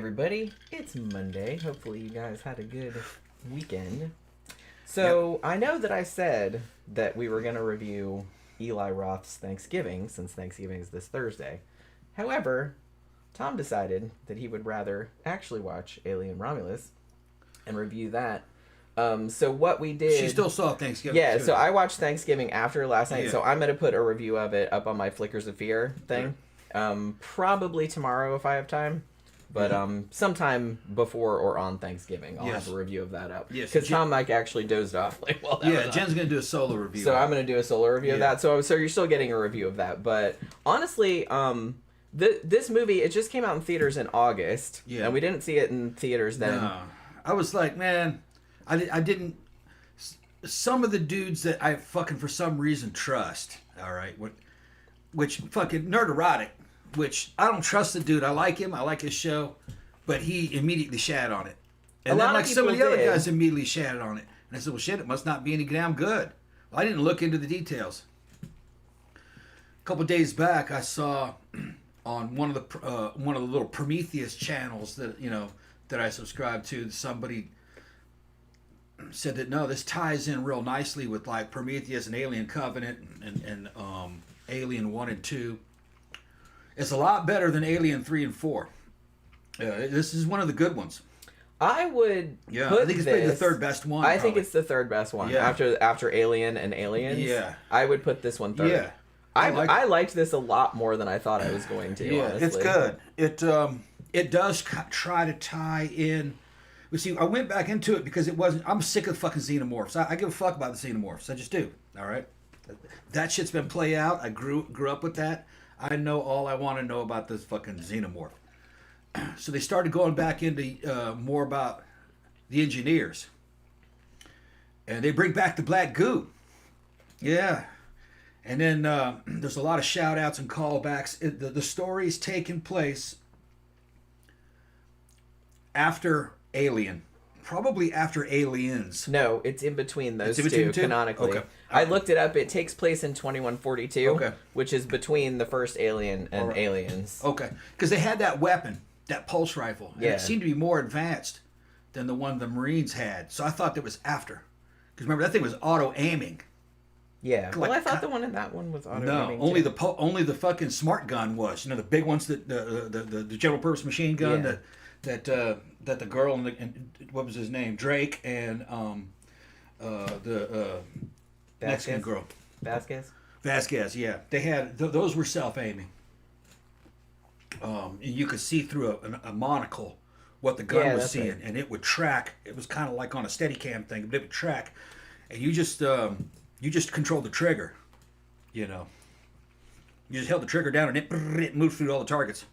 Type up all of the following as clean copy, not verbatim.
everybody, it's Monday. Hopefully you guys had a good weekend. So, I know that I said that we were going to review Eli Roth's Thanksgiving, since Thanksgiving is this Thursday. However, Tom decided that he would rather actually watch Alien Romulus and review that. So what we did... She still saw Thanksgiving. Yeah, too. So I watched Thanksgiving after last night, Yeah. so I'm going to put a review of it up on my Flickers of Fear thing. Probably tomorrow if I have time. But sometime before or on Thanksgiving, I'll have a review of that up. Yes, because Tom Mike actually dozed off while that was Jen's going to do a solo review. So I'm going to do a solo review of that. So you're still getting a review of that. But honestly, this movie, it just came out in theaters in August. Yeah. And we didn't see it in theaters then. No. I was like, man, I didn't... Some of the dudes that I fucking, for some reason, trust, all right, which fucking Nerderotic, which I don't trust the dude. I like him. I like his show. But he immediately shat on it. And then like some of the other guys immediately shatted on it. And I said, well, shit, it must not be any damn good. Well, I didn't look into the details. A couple of days back, I saw on one of the little Prometheus channels that I subscribe to, somebody said that, no, this ties in real nicely with like Prometheus and Alien Covenant and Alien 1 and 2. It's a lot better than Alien 3 and 4. This is one of the good ones. I would I think it's maybe the third best one. I think it's the third best one. Yeah. After Alien and Aliens. Yeah. I would put this one third. Yeah. I liked this a lot more than I thought I was going to, honestly. It's good. It does try to tie in. But see, I went back into it because it wasn't... I'm sick of fucking xenomorphs. I give a fuck about the xenomorphs. I just do. All right? That shit's been played out. I grew up with that. I know all I want to know about this fucking xenomorph. So they started going back into more about the engineers. And they bring back the black goo. Yeah. And then there's a lot of shout-outs and callbacks. The story's taking place after Alien. Probably after Aliens. No, it's in between those two, canonically. Okay. I looked it up. It takes place in 2142, which is between the first Alien and Aliens. Okay. Because they had that weapon, that pulse rifle. And it seemed to be more advanced than the one the Marines had. So I thought that was after. Because remember, that thing was auto-aiming. Yeah. Well, I thought the one in that one was auto-aiming. No, only the fucking smart gun was. The big ones, the general purpose machine gun that the girl and what was his name, Drake, and the Mexican girl, Vasquez, yeah, they had those were self-aiming. And you could see through a monocle what the gun was seeing, and it would track. It was kind of like on a Steadicam thing, but it would track, and you just controlled the trigger, You just held the trigger down, and it moved through all the targets.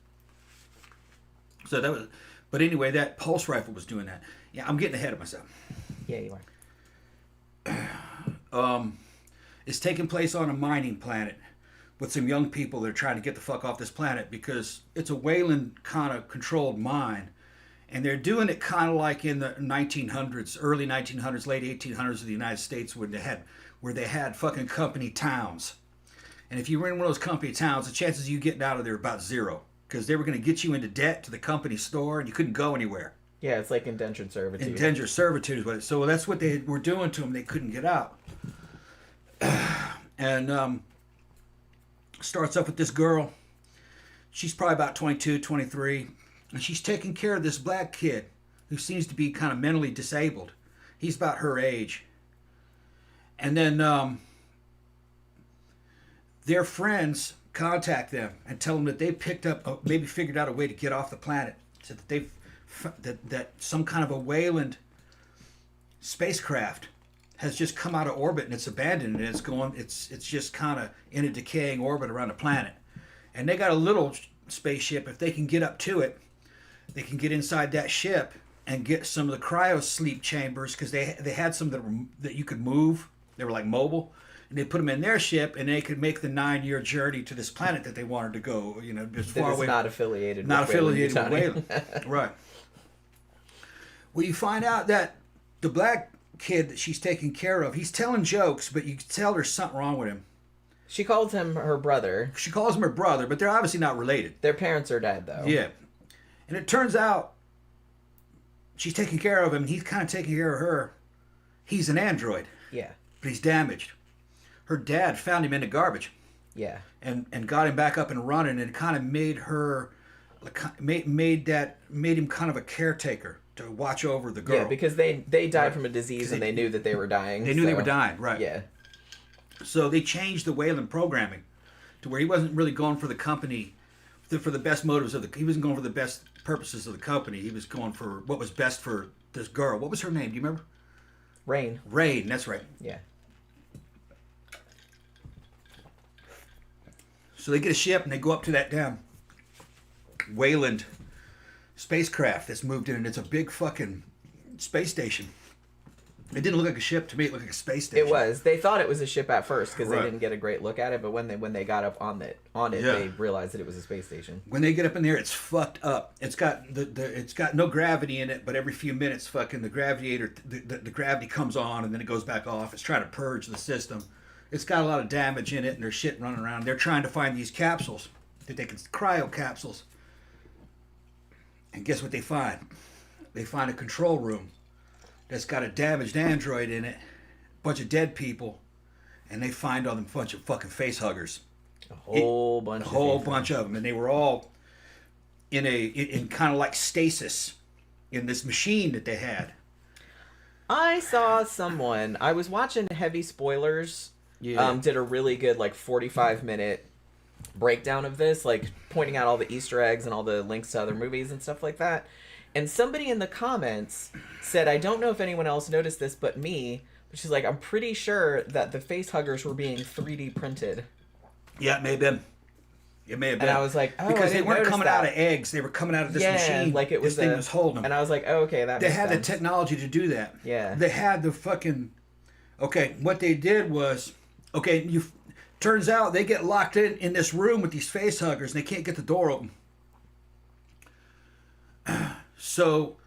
So that was. But anyway, that pulse rifle was doing that. Yeah, I'm getting ahead of myself. Yeah, you are. It's taking place on a mining planet with some young people that are trying to get the fuck off this planet because it's a Wayland kind of controlled mine. And they're doing it kind of like in the 1900s, early 1900s, late 1800s of the United States where they had fucking company towns. And if you were in one of those company towns, the chances of you getting out of there are about zero. Because they were going to get you into debt to the company store, and you couldn't go anywhere. Yeah, it's like indentured servitude. Indentured servitude is what it is. So that's what they were doing to them. They couldn't get out. And starts up with this girl. She's probably about 22, 23. And she's taking care of this black kid who seems to be kind of mentally disabled. He's about her age. And then their friends contact them and tell them that they maybe figured out a way to get off the planet, so that that some kind of a Wayland spacecraft has just come out of orbit and it's abandoned and it's just kind of in a decaying orbit around the planet, and they got a little spaceship. If they can get up to it, they can get inside that ship and get some of the cryo sleep chambers, because they had some that you could move. They were like mobile. And they put them in their ship, and they could make the 9-year journey to this planet that they wanted to go. Just far away. Not affiliated. Not affiliated with Wayland. Right. Well, you find out that the black kid that she's taking care of, he's telling jokes, but you can tell there's something wrong with him. She calls him her brother. She calls him her brother, but they're obviously not related. Their parents are dead, though. Yeah. And it turns out she's taking care of him, and he's kind of taking care of her. He's an android. Yeah. But he's damaged. Her dad found him in the garbage. Yeah. And got him back up and running, and kind of made her, made him kind of a caretaker to watch over the girl. Yeah, because they died from a disease, and they knew that they were dying. They knew they were dying, right? Yeah. So they changed the Weyland programming to where he wasn't really going for the company, for the best motives of the. He wasn't going for the best purposes of the company. He was going for what was best for this girl. What was her name? Do you remember? Rain. Rain. That's right. Yeah. So they get a ship and they go up to that damn Weyland spacecraft that's moved in, and it's a big fucking space station. It didn't look like a ship to me. It looked like a space station. It was. They thought it was a ship at first because Right. they didn't get a great look at it. But when they got up on it, Yeah. they realized that it was a space station. When they get up in there, it's fucked up. It's got it's got no gravity in it, but every few minutes, fucking the gravity comes on and then it goes back off. It's trying to purge the system. It's got a lot of damage in it, and there's shit running around. They're trying to find these capsules that they can cryo capsules. And guess what they find? They find a control room that's got a damaged android in it, a bunch of dead people, and they find all them bunch of fucking face huggers. A whole bunch of them, and they were all in kind of like stasis in this machine that they had. I saw someone. I was watching Heavy Spoilers. Yeah. Did a really good 45-minute breakdown of this, pointing out all the Easter eggs and all the links to other movies and stuff like that. And somebody in the comments said, I don't know if anyone else noticed this but me, but she's like, I'm pretty sure that the face huggers were being 3D printed. Yeah, it may have been. It may have been. And I was like, oh, because I they didn't weren't notice coming that. out of eggs; they were coming out of this machine. Like it was this thing was holding them. And I was like, oh, okay, that they makes had sense. the technology to do that. Yeah. They had the fucking. Okay, what they did was, turns out they get locked in this room with these face huggers, and they can't get the door open. So,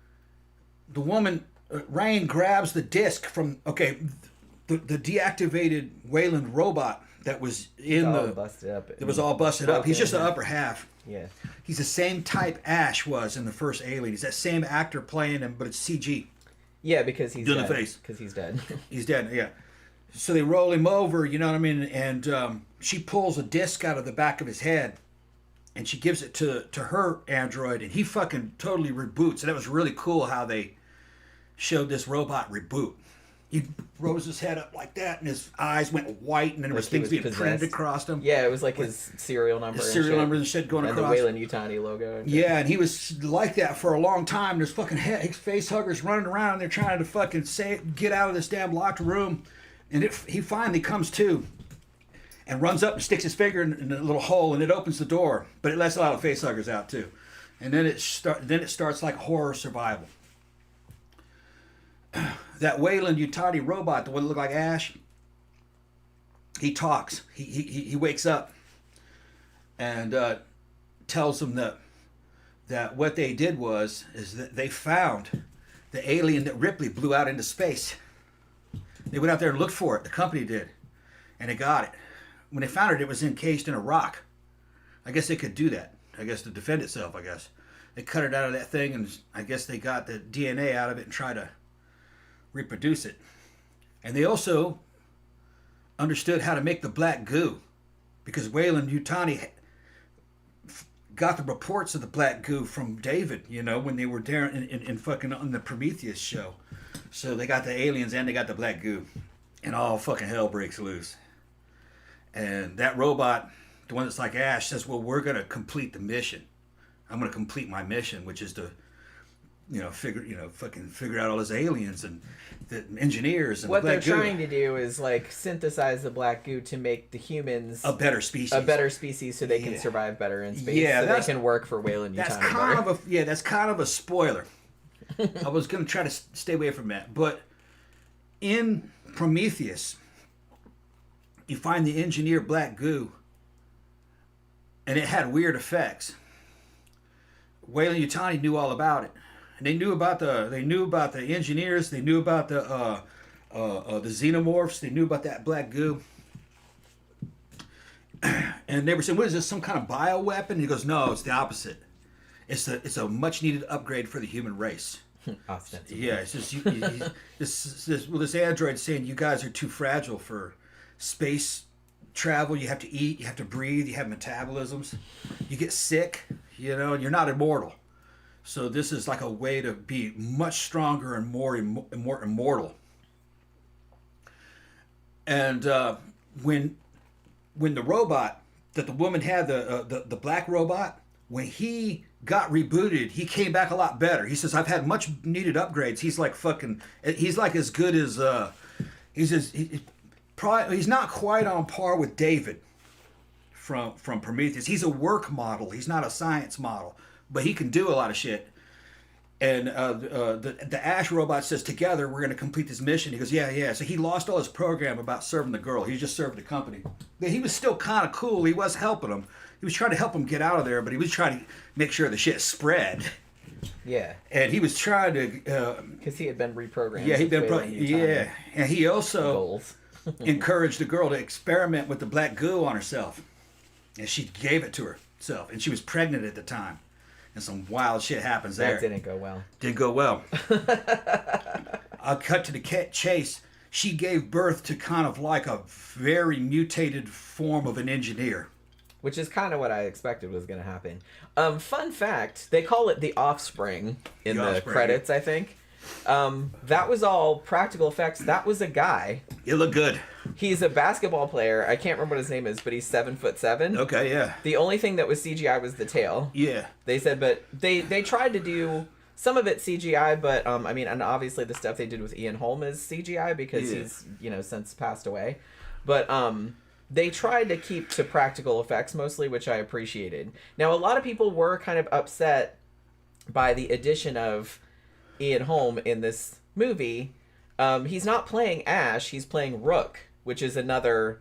the woman, Rain, grabs the disc from the deactivated Weyland robot that was in busted up. It was all busted up. He's just the upper half. Yeah. He's the same type Ash was in the first Alien. He's that same actor playing him, but it's CG. Yeah, because he's Doing dead. the face. Because he's dead. He's dead, yeah. So they roll him over, you know what I mean? And she pulls a disc out of the back of his head, and she gives it to her android, and he fucking totally reboots. And that was really cool how they showed this robot reboot. He rose his head up like that, and his eyes went white, and then there was things being printed across him. Yeah, it was like his serial number. His serial number and shit going and across. And the Weyland-Yutani logo. Yeah, and he was like that for a long time. There's fucking face huggers running around, and they're trying to fucking get out of this damn locked room. And he finally comes to and runs up and sticks his finger in a little hole, and it opens the door. But it lets a lot of face huggers out, too. And then it starts like horror survival. That Weyland-Yutani robot, the one that looked like Ash, he talks. He wakes up and tells them that what they did is that they found the alien that Ripley blew out into space. They went out there and looked for it. The company did. And they got it. When they found it, it was encased in a rock. I guess they could do that. I guess to defend itself, I guess. They cut it out of that thing, and I guess they got the DNA out of it and tried to reproduce it. And they also understood how to make the black goo, because Weyland-Yutani got the reports of the black goo from David, when they were there in fucking on the Prometheus show. So they got the aliens and they got the black goo, and all fucking hell breaks loose. And that robot, the one that's like Ash, says, well, we're going to complete the mission. I'm going to complete my mission, which is to figure out all those aliens and the engineers and what the black they're goo. trying to do is synthesize the black goo to make the humans a better species, so they can survive better in space. Yeah, so they can work for Weyland-Yutani. That's kind of a spoiler. I was going to try to stay away from that, but in Prometheus, you find the engineered black goo, and it had weird effects. Weyland-Yutani knew all about it. And they knew about the engineers. They knew about the xenomorphs. They knew about that black goo. And they were saying, "What is this? Some kind of bioweapon?" And he goes, "No, it's the opposite. It's a much needed upgrade for the human race." Ostensibly. Yeah, it's just this android saying you guys are too fragile for space travel. You have to eat, you have to breathe, you have metabolisms, you get sick, and you're not immortal. So this is like a way to be much stronger and more immortal. And when the robot that the woman had, the black robot, when he got rebooted, he came back a lot better. He says, I've had much needed upgrades. He's like as good as he's not quite on par with David from Prometheus. He's a work model. He's not a science model, but he can do a lot of shit. And the Ash robot says, together we're going to complete this mission. He goes, yeah. So he lost all his program about serving the girl. He just served the company. But he was still kind of cool. He was helping him. He was trying to help him get out of there, but he was trying to make sure the shit spread. Yeah. And he was trying to... Because he had been reprogrammed. Yeah, he'd been... And he also encouraged the girl to experiment with the black goo on herself. And she gave it to herself. And she was pregnant at the time. And some wild shit happens there. That didn't go well. Didn't go well. I'll cut to the chase. She gave birth to kind of like a very mutated form of an engineer. Which is kind of what I expected was going to happen. Fun fact, they call it the offspring in the credits, I think. That was all practical effects. That was a guy. It looked good. He's a basketball player. I can't remember what his name is, but he's 7'7". Okay, yeah. The only thing that was CGI was the tail. Yeah. They said, but they tried to do some of it CGI, but and obviously the stuff they did with Ian Holm is CGI because he's since passed away. But they tried to keep to practical effects mostly, which I appreciated. Now a lot of people were kind of upset by the addition of Ian Holm in this movie. He's not playing Ash, he's playing Rook, which is another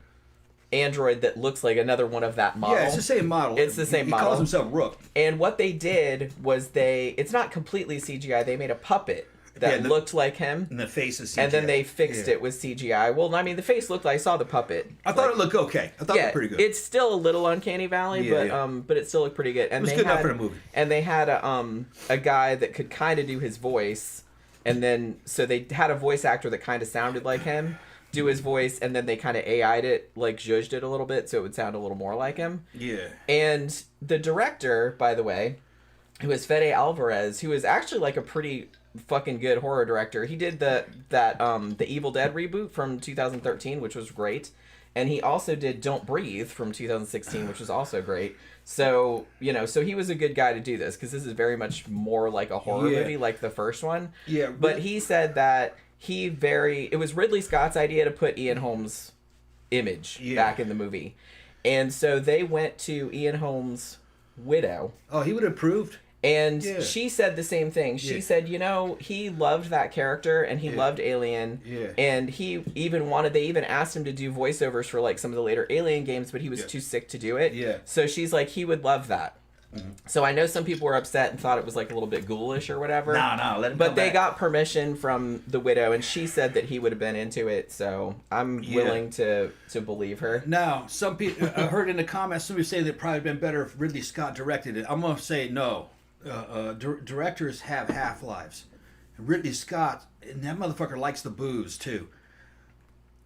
android that looks like another one of that model. Yeah, it's the same model. It's the same model. He calls himself Rook. And what they did was it's not completely CGI, they made a puppet that looked like him. And the face is CGI. And then they fixed it with CGI. Well, the face looked like, I saw the puppet. I thought it looked okay. I thought it looked pretty good. It's still a little uncanny valley, but it still looked pretty good. And it was good enough for the movie. And they had a guy that could kind of do his voice. And then, so they had a voice actor that kind of sounded like him do his voice, and then they kind of AI'd it, like zhuzhed it a little bit, so it would sound a little more like him. Yeah. And the director, by the way, who is Fede Álvarez, who is actually like a pretty fucking good horror director. He did the Evil Dead reboot from 2013, which was great. And he also did Don't Breathe from 2016, which was also great. So, so he was a good guy to do this, because this is very much more like a horror movie, like the first one. Yeah. But he said that it was Ridley Scott's idea to put Ian Holm's image back in the movie. And so they went to Ian Holm's widow. Oh, he would have approved? And she said the same thing. She said, he loved that character and he loved Alien. Yeah. And they even asked him to do voiceovers for like some of the later Alien games, but he was too sick to do it. Yeah. So she's like, he would love that. Mm-hmm. So I know some people were upset and thought it was like a little bit ghoulish or whatever. No, let him But they got permission from the widow, and she said that he would have been into it. So I'm willing to believe her. Now, some people I heard in the comments somebody say that it probably been better if Ridley Scott directed it. I'm gonna say no. Directors have half-lives. Ridley Scott, and that motherfucker likes the booze too.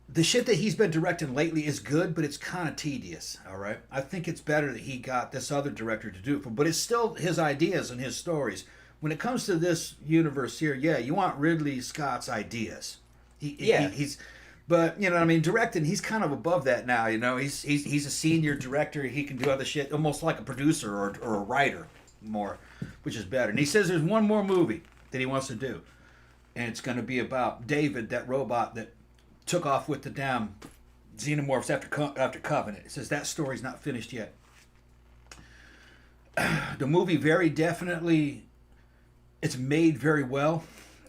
The shit that he's been directing lately is good, but it's kind of tedious, all right? I think it's better that he got this other director to do it, but it's still his ideas and his stories. When it comes to this universe here, you want Ridley Scott's ideas. But, directing, he's kind of above that now, He's a senior director. He can do other shit, almost like a producer or a writer more, which is better. And he says there's one more movie that he wants to do, and it's going to be about David, that robot that took off with the damn xenomorphs after Covenant. It says that story's not finished yet. The movie very definitely, it's made very well.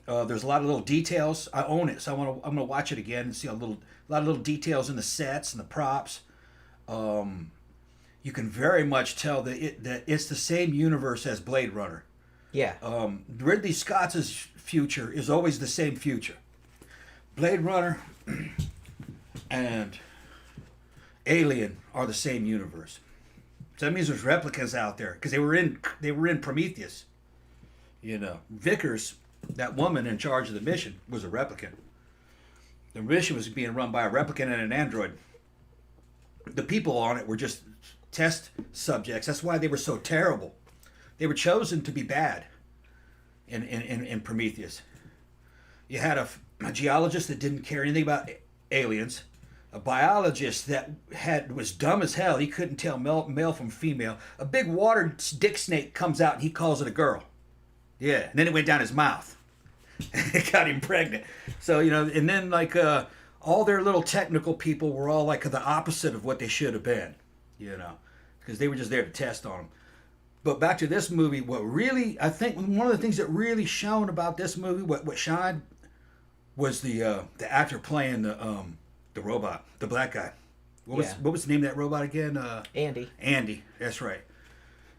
There's a lot of little details. I own it, so I'm gonna watch it again and see a lot of little details in the sets and the props. You can very much tell that it's the same universe as Blade Runner. Yeah. Ridley Scott's future is always the same future. Blade Runner and Alien are the same universe. So that means there's replicas out there because they were in Prometheus. Vickers that woman in charge of the mission was a replicant. The mission was being run by a replicant and an android. The people on it were just test subjects. That's why they were so terrible. They were chosen to be bad in Prometheus. You had a geologist that didn't care anything about aliens, a biologist that was dumb as hell. He couldn't tell male from female. A big water dick snake comes out and he calls it a girl. Yeah, and then it went down his mouth. It got him pregnant. So, and then all their little technical people were all like the opposite of what they should have been, because they were just there to test on them. But back to this movie, I think one of the things that really shone about this movie, what shined, was the actor playing the robot, the black guy. What was the name of that robot again? Andy. Andy, that's right.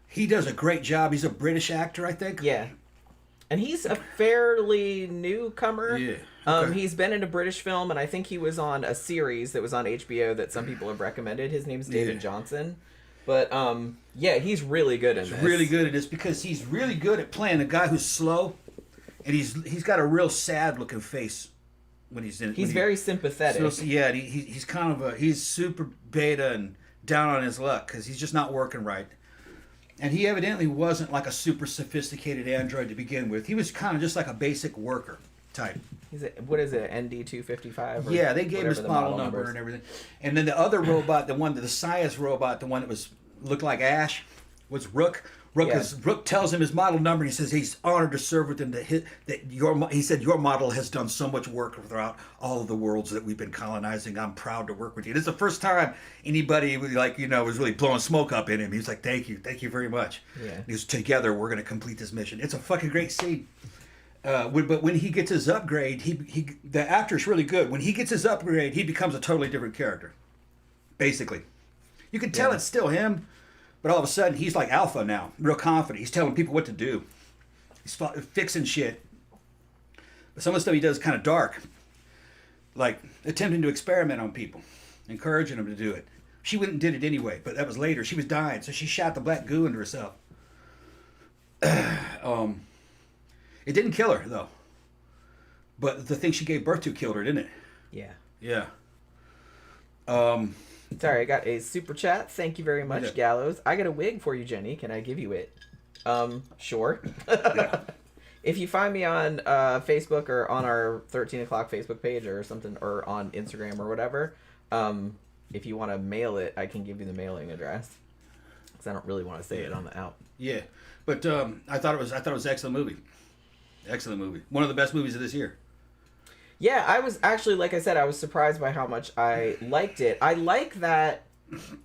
He does a great job. He's a British actor, I think. Yeah. And he's a fairly newcomer. Yeah. Okay. He's been in a British film, and I think he was on a series that was on HBO that some people have recommended. His name's David Johnson. But, he's really good in this. Really good at this because he's really good at playing a guy who's slow, and he's got a real sad-looking face when he's in it. He's very sympathetic. So, yeah, he's kind of he's super beta and down on his luck because he's just not working right. And he evidently wasn't like a super sophisticated android to begin with. He was kind of just like a basic worker type. What is it, ND255? Yeah, they gave him his model number and everything. And then the other robot, the science robot, the one that looked like Ash, was Rook. Rook tells him his model number, and he says he's honored to serve with him. He said your model has done so much work throughout all of the worlds that we've been colonizing. I'm proud to work with you. This is the first time anybody was really blowing smoke up in him. He was like, thank you very much. Yeah. He was, together we're going to complete this mission. It's a fucking great scene. But when he gets his upgrade, the actor's really good. When he gets his upgrade, he becomes a totally different character. Basically, you can tell it's still him. But all of a sudden, he's like alpha now, real confident. He's telling people what to do. He's fixing shit. But some of the stuff he does is kind of dark. Like attempting to experiment on people, encouraging them to do it. She went and did it anyway, but that was later. She was dying, so she shot the black goo into herself. It didn't kill her, though. But the thing she gave birth to killed her, didn't it? Yeah. Yeah. Sorry, I got a super chat. Thank you very much, Gallows. I got a wig for you, Jenny. Can I give you it? Sure. If you find me on Facebook or on our 13 o'clock Facebook page or something, or on Instagram or whatever, if you want to mail it, I can give you the mailing address. Because I don't really want to say it on the out. Yeah, but I thought it was an excellent movie. Excellent movie. One of the best movies of this year. Yeah, I was actually, like I said, I was surprised by how much I liked it. I like that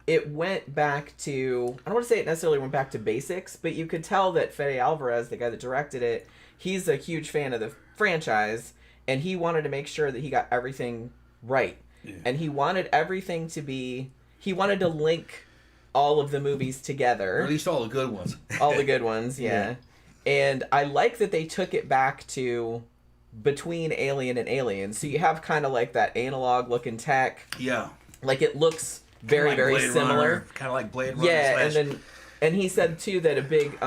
it went back to, I don't want to say it necessarily went back to basics, but you could tell that Fede Álvarez, the guy that directed it, he's a huge fan of the franchise, and he wanted to make sure that he got everything right. Yeah. And he wanted everything to be, he wanted to link all of the movies together. Or at least all the good ones. All the good ones, yeah. And I like that they took it back to between Alien and Aliens. So you have kind of like that analog looking tech. Yeah. Like it looks very, very similar. Kind of like Blade Runner. Yeah, and he said too that a big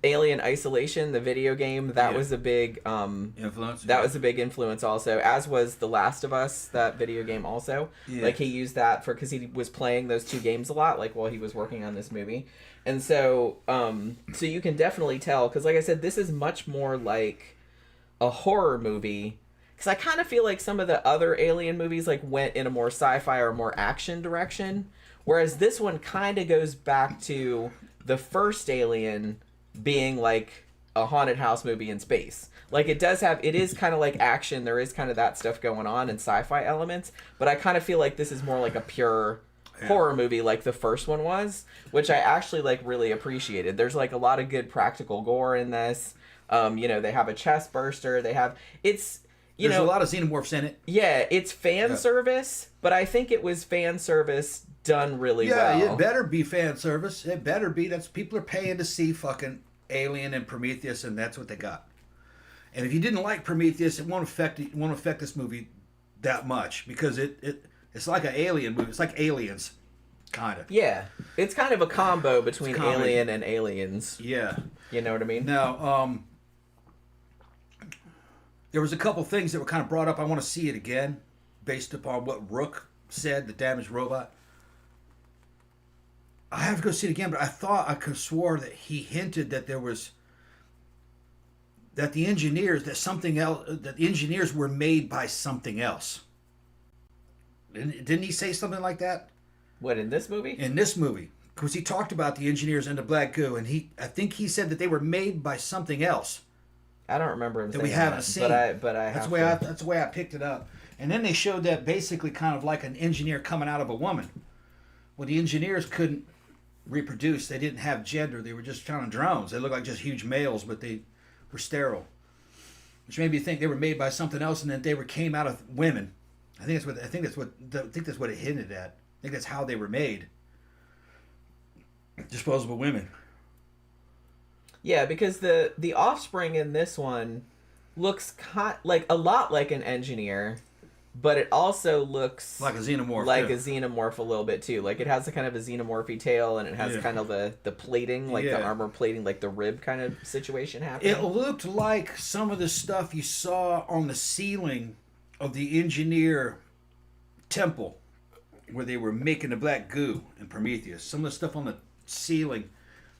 Alien Isolation, the video game, that was a big influence. That was a big influence also, as was The Last of Us, that video game also. Yeah. Like he used that because he was playing those two games a lot, like while he was working on this movie. And so so you can definitely tell, because like I said, this is much more like a horror movie, because I kind of feel like some of the other Alien movies like went in a more sci-fi or more action direction, whereas this one kind of goes back to the first Alien being like a haunted house movie in space. Like it is kind of like action, there is kind of that stuff going on and sci-fi elements, but I kind of feel like this is more like a pure horror movie like the first one was, which I actually like really appreciated. There's like a lot of good practical gore in this. They have a chest burster. There's a lot of xenomorphs in it. Yeah, it's fan service, but I think it was fan service done really well. Yeah, it better be fan service. It better be. People are paying to see fucking Alien and Prometheus, and that's what they got. And if you didn't like Prometheus, it won't affect this movie that much, because it's like an Alien movie. It's like Aliens, kind of. Yeah, it's kind of a combo between Alien and Aliens. Yeah, you know what I mean. Now, there was a couple things that were kind of brought up. I want to see it again, based upon what Rook said, the damaged robot. I have to go see it again, but I could have swore that he hinted that there was that the engineers were made by something else. Didn't he say something like that? What, in this movie? In this movie, because he talked about the engineers and the black goo, and I think he said that they were made by something else. I don't remember him that saying we haven't seen. But I that's the way I picked it up. And then they showed that basically kind of like an engineer coming out of a woman. Well, the engineers couldn't reproduce. They didn't have gender. They were just kind of drones. They looked like just huge males, but they were sterile, which made me think they were made by something else, and that came out of women. I think that's what it hinted at. I think that's how they were made. Disposable women. Yeah, because the offspring in this one looks like a lot like an engineer, but it also looks like a xenomorph. A little bit too. Like it has a kind of a xenomorphy tail, and it has kind of the plating, like the armor plating, like the rib kind of situation happening. It looked like some of the stuff you saw on the ceiling of the engineer temple, where they were making the black goo in Prometheus. Some of the stuff on the ceiling.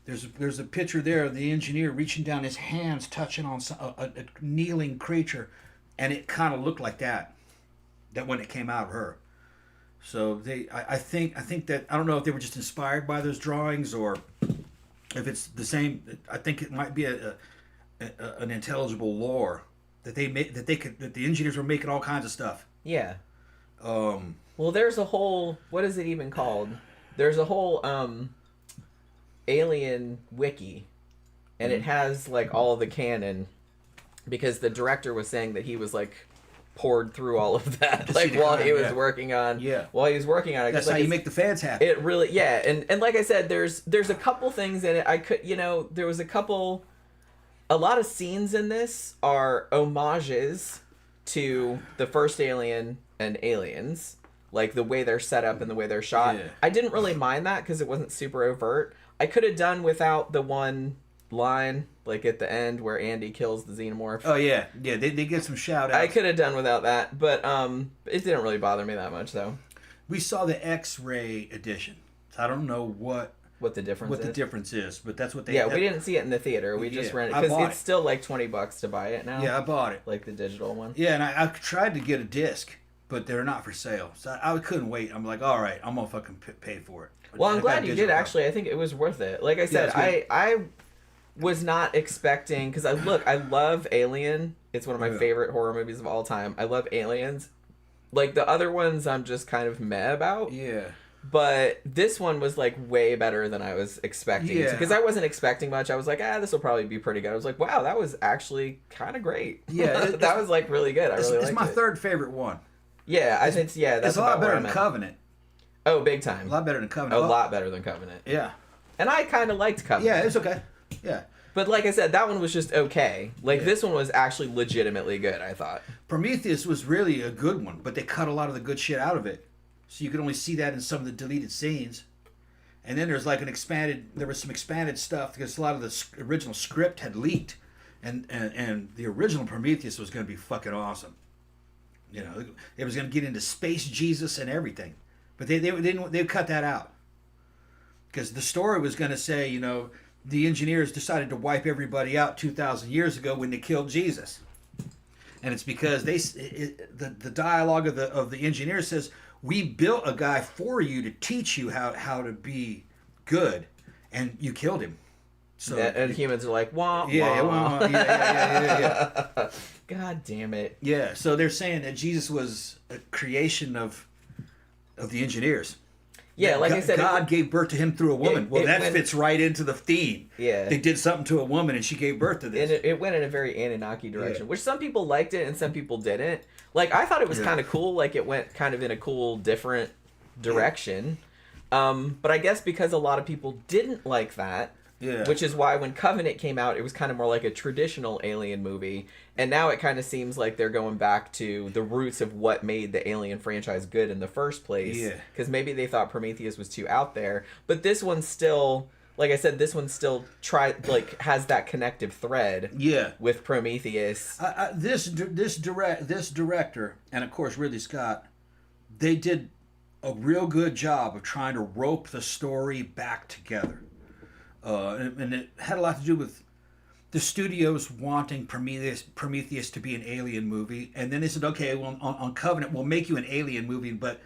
There's a picture there of the engineer reaching down, his hands touching on a kneeling creature, and it kind of looked like that when it came out of her. So I think that, I don't know if they were just inspired by those drawings or if it's the same. I think it might be an intelligible lore that they made, that the engineers were making all kinds of stuff. Yeah. Well, there's a whole, what is it even called? There's a whole Alien wiki, and it has like all the canon, because the director was saying that he was like poured through all of that like while he was working on it. That's how you make the fans happy. It really, and like I said, there's a couple things in it. I could, there was a lot of scenes in this are homages to the first Alien and Aliens, like the way they're set up and the way they're shot. I didn't really mind that because it wasn't super overt. I could have done without the one line, like at the end where Andy kills the xenomorph. Oh yeah, they get some shout outs. I could have done without that, but it didn't really bother me that much though. We saw the X-ray edition. So I don't know what the difference is, but that's what they. Yeah, we didn't see it in the theater. We just rented it because it's still like $20 to buy it now. Yeah, I bought it, like the digital one. Yeah, and I tried to get a disc, but they're not for sale, so I couldn't wait. I'm like, all right, I'm gonna fucking pay for it. Well, I'm glad you did, actually. I think it was worth it. Like I said, I was not expecting, because I love Alien. It's one of my favorite horror movies of all time. I love Aliens. Like, the other ones I'm just kind of meh about. Yeah. But this one was, like, way better than I was expecting. Yeah. Because I wasn't expecting much. I was like, this will probably be pretty good. I was like, wow, that was actually kind of great. Yeah. That was, like, really good. It's my third favorite one. Yeah, I think, that's it's a lot better than Covenant. Oh, big time. A lot better than Covenant. A lot better than Covenant. Yeah. And I kind of liked Covenant. Yeah, it's okay. Yeah. But like I said, that one was just okay. Like, this one was actually legitimately good, I thought. Prometheus was really a good one, but they cut a lot of the good shit out of it. So you could only see that in some of the deleted scenes. And then there's like there was some expanded stuff because a lot of the original script had leaked. And the original Prometheus was going to be fucking awesome. It was going to get into space Jesus and everything. But they cut that out. Because the story was going to say, the engineers decided to wipe everybody out 2,000 years ago when they killed Jesus. And it's because the dialogue of the engineers says, we built a guy for you to teach you how to be good, and you killed him. So and humans are like, wah, yeah, wah. Yeah. God damn it. Yeah, so they're saying that Jesus was a creation of the engineers. Yeah, like I said, God gave birth to him through a woman. That fits right into the theme. Yeah. They did something to a woman and she gave birth to this. And it went in a very Anunnaki direction, which some people liked it and some people didn't. Like, I thought it was kind of cool. Like, it went kind of in a cool, different direction. But I guess because a lot of people didn't like that, which is why when Covenant came out, it was kind of more like a traditional Alien movie. And now it kind of seems like they're going back to the roots of what made the Alien franchise good in the first place. Yeah. Because maybe they thought Prometheus was too out there. But this one still like I said, this one still has that connective thread. Yeah. With Prometheus. This director, and of course Ridley Scott, they did a real good job of trying to rope the story back together. And it had a lot to do with the studios wanting Prometheus to be an alien movie. And then they said, okay, well, on Covenant, we'll make you an alien movie, but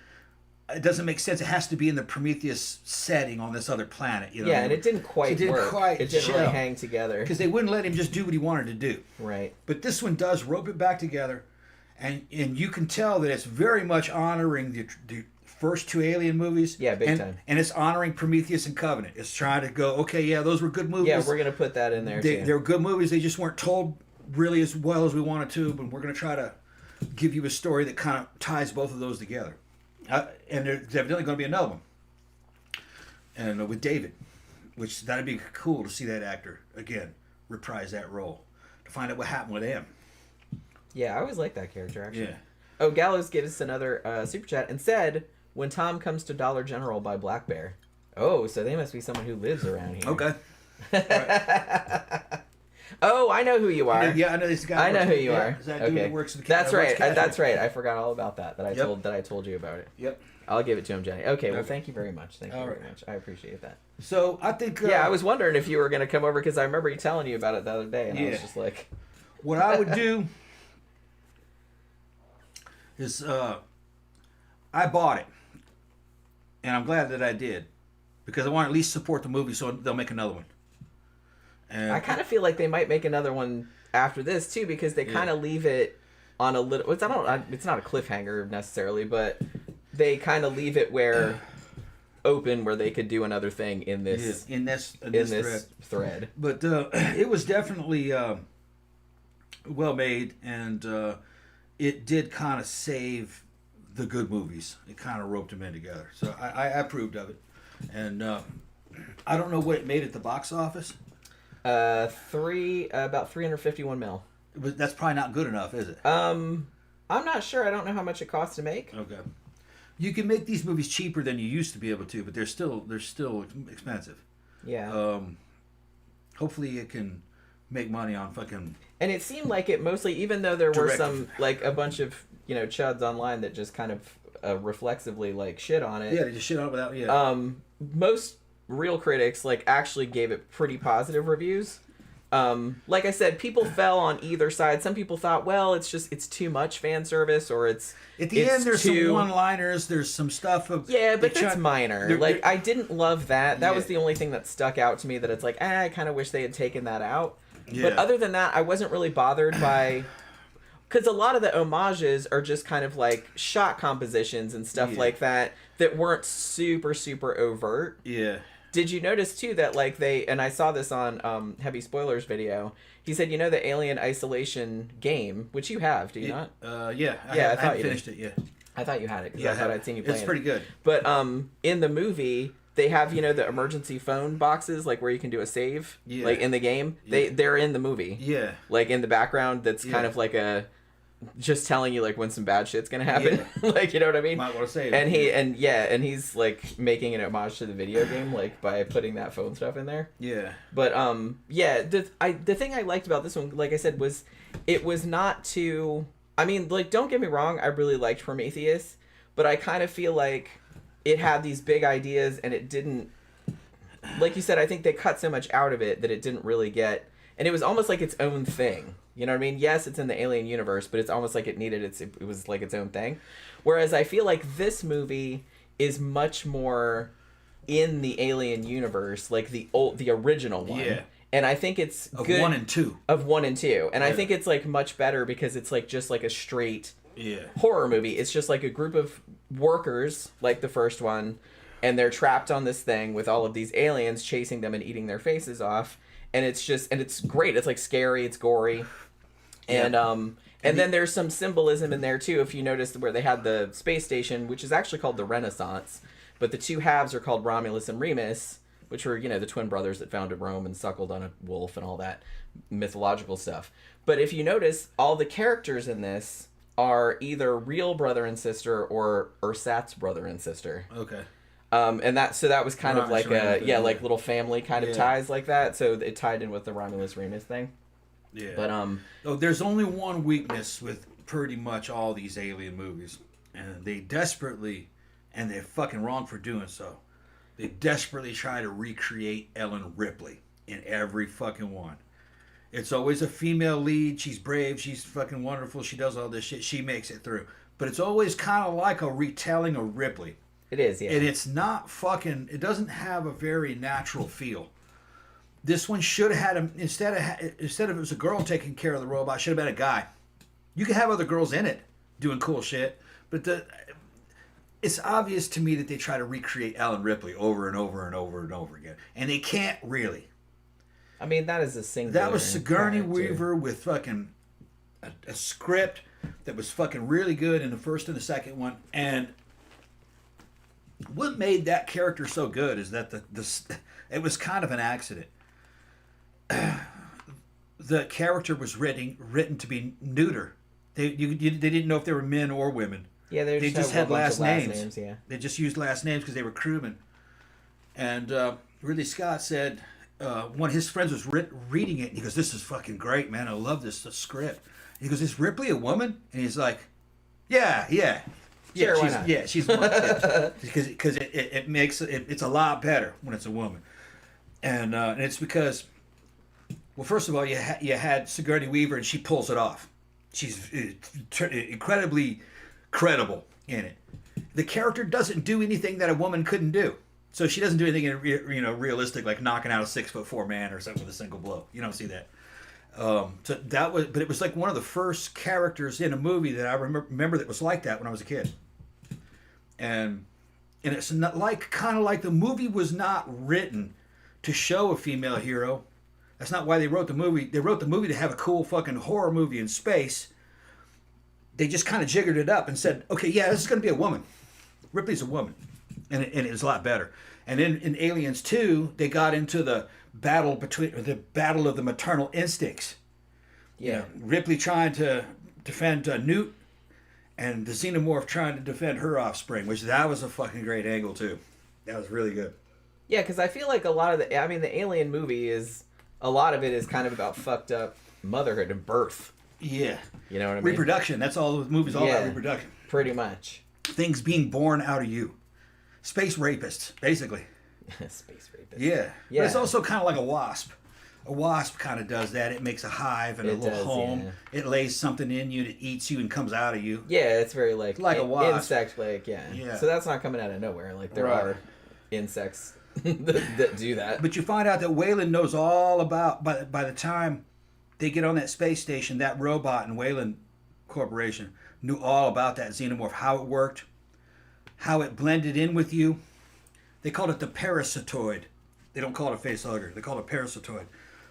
it doesn't make sense. It has to be in the Prometheus setting on this other planet. You know? Yeah, and it didn't quite work. It didn't really hang together. Because they wouldn't let him just do what he wanted to do. Right. But this one does rope it back together. And you can tell that it's very much honoring the first two Alien movies. Yeah, big time. And it's honoring Prometheus and Covenant. It's trying to go, okay, yeah, those were good movies. Yeah, we're going to put that in there, too. They were good movies. They just weren't told really as well as we wanted to. But we're going to try to give you a story that kind of ties both of those together. And there's evidently going to be another one. And with David. Which, that'd be cool to see that actor, again, reprise that role. To find out what happened with him. Yeah, I always liked that character, actually. Yeah. Oh, Gallows gave us another super chat and said, "When Tom comes to Dollar General by Black Bear." Oh, so they must be someone who lives around here. Okay. Right. Oh, I know who you are. Yeah, I know this guy. I know who you are. Is that dude that works in the That's right. That's right. I forgot all about that. Yep. I told you about it. Yep. I'll give it to him, Jenny. Okay. Well, thank you very much. Thank you very right. much. I appreciate that. So I think. Yeah, I was wondering if you were going to come over because I remember you telling you about it the other day, and I was just like, what I would do is I bought it, and I'm glad that I did because I want to at least support the movie, so they'll make another one. And I kind of feel like they might make another one after this too, because they kind of leave it on a little. It's not a cliffhanger necessarily, but they kind of leave it open where they could do another thing in this thread. But it was definitely well made, and it did kind of save the good movies. It kind of roped them in together, so I approved of it. And I don't know what it made at the box office. About 351 mil. But that's probably not good enough, is it? I'm not sure. I don't know how much it costs to make. Okay. You can make these movies cheaper than you used to be able to, but they're still expensive. Yeah. Hopefully it can make money on fucking. And it seemed like it mostly, even though there were some a bunch of chuds online that just kind of reflexively shit on it. Yeah, they just shit on it without. Yeah. Most real critics actually gave it pretty positive reviews. Like I said, people fell on either side. Some people thought, well, it's too much fan service, or it's at the end there's some one-liners, there's some stuff of but that's minor. I didn't love that. That was the only thing that stuck out to me. That it's I kind of wish they had taken that out. Yeah. But other than that, I wasn't really bothered by. Because a lot of the homages are just kind of shot compositions and stuff like that weren't super, super overt. Yeah. Did you notice, too, that, and I saw this on Heavy Spoilers video, he said, the Alien Isolation game, which you have, do you not? Yeah. I thought you finished it, yeah. I thought you had it, because I thought I'd seen you play it. It's pretty good. But in the movie, they have, the emergency phone boxes, where you can do a save, in the game. Yeah. They're in the movie. Yeah. In the background, that's kind of just telling you when some bad shit's gonna happen. Yeah. You know what I mean? Might want to say it. And he's making an homage to the video game by putting that phone stuff in there. Yeah. But the thing I liked about this one, like I said, was it was not too. I mean, don't get me wrong, I really liked Prometheus, but I kind of feel like it had these big ideas and it didn't. Like you said, I think they cut so much out of it that it didn't really get, and it was almost like its own thing. You know what I mean? Yes, it's in the Alien universe, but it's almost like it was its own thing. Whereas I feel like this movie is much more in the Alien universe, the original one. Yeah. And I think it's of good. 1 and 2. Of 1 and 2. And I think it's much better because it's just a straight horror movie. It's just a group of workers, like the first one, and they're trapped on this thing with all of these aliens chasing them and eating their faces off. And it's great. It's scary, it's gory. And then there's some symbolism in there too. If you notice where they had the space station, which is actually called the Renaissance, but the two halves are called Romulus and Remus, which were the twin brothers that founded Rome and suckled on a wolf and all that mythological stuff. But if you notice, all the characters in this are either real brother and sister or ersatz brother and sister. Okay. And that was kind of like like little family kind of Yeah. ties like that. So it tied in with the Romulus Remus thing. Yeah. But there's only one weakness with pretty much all these alien movies, and they desperately, and they're fucking wrong for doing so. They desperately try to recreate Ellen Ripley in every fucking one. It's always a female lead. She's brave. She's fucking wonderful. She does all this shit. She makes it through. But it's always kind of like a retelling of Ripley. it is, yeah. And it's not fucking. It doesn't have a very natural feel. This one should have had him instead of it was a girl taking care of the robot. Should have been a guy. You can have other girls in it doing cool shit, but it's obvious to me that they try to recreate Ellen Ripley over and over and over and over again, and they can't really. I mean, that is a singular. That was Sigourney character. Weaver with fucking a script that was fucking really good in the first and the second one. And what made that character so good is that it was kind of an accident. The character was written to be neuter. They didn't know if they were men or women. Yeah, They just had last names. Yeah. They just used last names because they were crewmen. And Ridley Scott said one of his friends was reading it, and he goes, "This is fucking great, man. I love this script." And he goes, "Is Ripley a woman?" And he's like, "Yeah. Sure, why not? Yeah, she's a woman." Yeah. Because it makes it's a lot better when it's a woman, and it's because, well, first of all, you had Sigourney Weaver, and she pulls it off. She's incredibly credible in it. The character doesn't do anything that a woman couldn't do. So she doesn't do anything realistic, like knocking out a 6'4" man or something with a single blow. You don't see that. So that was, but it was like one of the first characters in a movie that I remember that was like that when I was a kid. And it's not like kind of like the movie was not written to show a female hero. That's not why they wrote the movie. They wrote the movie to have a cool fucking horror movie in space. They just kind of jiggered it up and said, "Okay, yeah, this is going to be a woman. Ripley's a woman." And it was a lot better. And in Aliens 2, they got into the battle of the maternal instincts. Yeah. You know, Ripley trying to defend Newt, and the xenomorph trying to defend her offspring, which that was a fucking great angle too. That was really good. Yeah, because I feel like a lot of the Alien movie a lot of it is kind of about fucked up motherhood and birth. Yeah. You know what I mean? Reproduction. That's all the movie's all about, reproduction. Pretty much. Things being born out of you. Space rapists, basically. Space rapist. Yeah. Yeah. But it's also kind of like a wasp. A wasp kind of does that. It makes a hive and a little home. Yeah. It lays something in you, it eats you and comes out of you. Yeah, it's very like a wasp. Insect, yeah. So that's not coming out of nowhere. Like there are insects that do that. But you find out that Weyland knows all about, by the time they get on that space station, that robot and Weyland Corporation knew all about that xenomorph, how it worked, how it blended in with you. They called it the parasitoid. They don't call it a face hugger. They call it a parasitoid.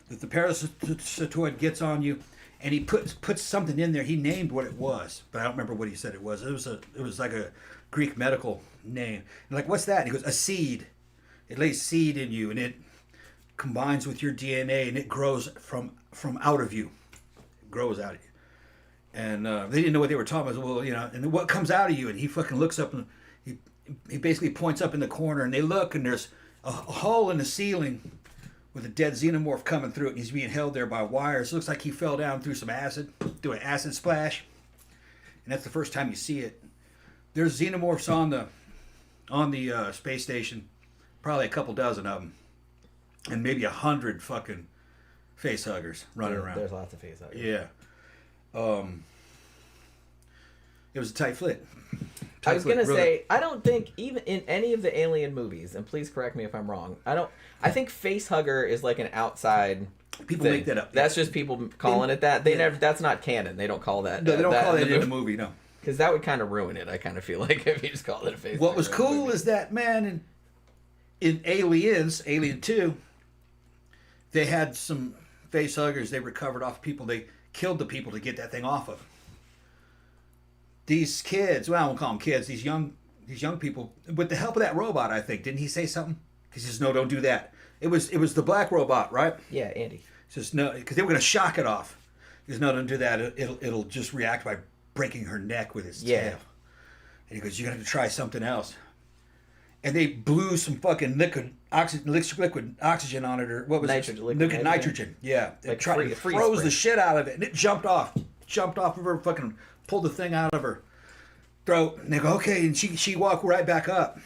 That the parasitoid gets on you, and he puts something in there. He named what it was, but I don't remember what he said it was. It was like a Greek medical name. And like, what's that? And he goes, a seed. It lays seed in you, and it combines with your DNA, and it grows from out of you. It grows out of you. And they didn't know what they were talking about. Well, and what comes out of you? And he fucking looks up, and he basically points up in the corner, and they look, and there's a hole in the ceiling with a dead xenomorph coming through it, and he's being held there by wires. It looks like he fell down through some acid, through an acid splash. And that's the first time you see it. There's xenomorphs on the space station, probably a couple dozen of them, and maybe 100 fucking face huggers running around. There's lots of face huggers. Yeah. It was a tight flick. I was gonna say, I don't think even in any of the Alien movies, and please correct me if I'm wrong, I think face hugger is like an outside people thing. make that up. That's just people calling it that. They never. That's not canon. They don't call that. No, they don't call it in the movie. movie. No, because that would kind of ruin it. I kind of feel like if you just called it a face. What was cool is that, man, in Alien 2, they had some face huggers they recovered off people. They killed the people to get that thing off of. These kids, well, I won't call them kids. These young people, with the help of that robot, I think. Didn't he say something? Because he says, "No, don't do that." It was the black robot, right? Yeah, Andy. He says no, because they were going to shock it off. He goes, "No, don't do that. It'll just react by breaking her neck with its tail." And he goes, "You're going to have to try something else." and they blew some fucking liquid oxygen on it, or what was it? Liquid nitrogen. Yeah, Like it froze the shit out of it, and it jumped off of her, fucking pulled the thing out of her throat. And they go, okay, and she walked right back up.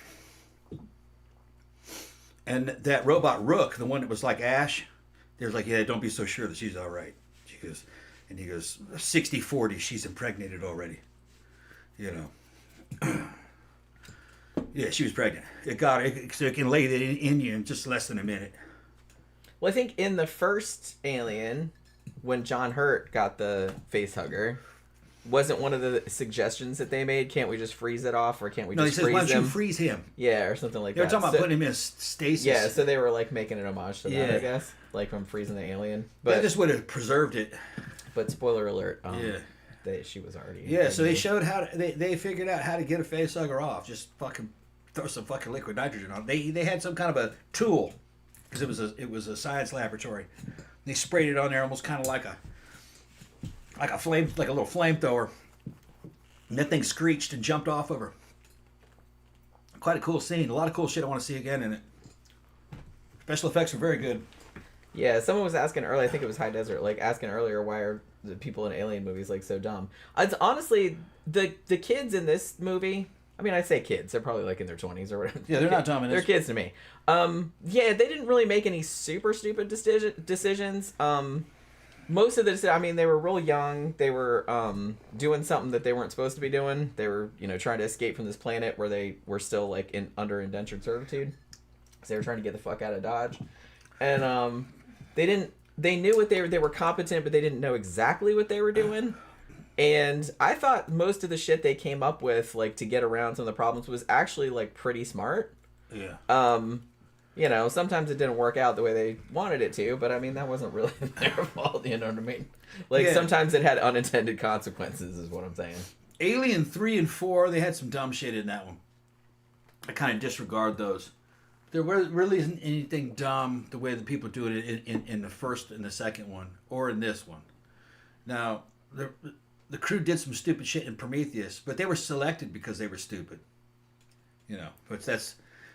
And that robot Rook, the one that was like Ash, they was like, yeah, don't be so sure that she's all right. He goes, 60-40, she's impregnated already. You know. Yeah, she was pregnant. It got her, so it can lay it in you in just less than a minute. Well, I think in the first Alien, when John Hurt got the face hugger, wasn't one of the suggestions that they made, can't we just freeze it off, or can't we just freeze him? No, he says, why don't you freeze him? Yeah, or something like that. They were talking about putting him in stasis. Yeah, so they were like making an homage to that, I guess. Like from freezing the alien. But that just would have preserved it. But spoiler alert, she was already... Yeah, so they showed how they figured out how to get a face hugger off. Just fucking throw some fucking liquid nitrogen on. They had some kind of a tool, because it was a science laboratory. They sprayed it on there almost kind of like a little flamethrower. And that thing screeched and jumped off of her. Quite a cool scene. A lot of cool shit I want to see again in it. Special effects were very good. Yeah, someone was asking earlier, I think it was High Desert, like asking earlier, why are the people in alien movies like so dumb? It's honestly, the kids in this movie, I mean, I say kids, they're probably like in their 20s or whatever. Yeah, they're not dumb in this. They're kids to me. Yeah, they didn't really make any super stupid decisions. Most of the, I mean, they were real young. They were doing something that they weren't supposed to be doing. They were, trying to escape from this planet where they were still like under indentured servitude. So they were trying to get the fuck out of Dodge. And they knew what they were competent, but they didn't know exactly what they were doing. And I thought most of the shit they came up with, like, to get around some of the problems was actually, like, pretty smart. Yeah. Sometimes it didn't work out the way they wanted it to, but I mean, that wasn't really their fault, you know what I mean? Like, sometimes it had unintended consequences, is what I'm saying. Alien 3 and 4, they had some dumb shit in that one. I kind of disregard those. There really isn't anything dumb the way that people do it in the first and the second one, or in this one. Now, the crew did some stupid shit in Prometheus, but they were selected because they were stupid. But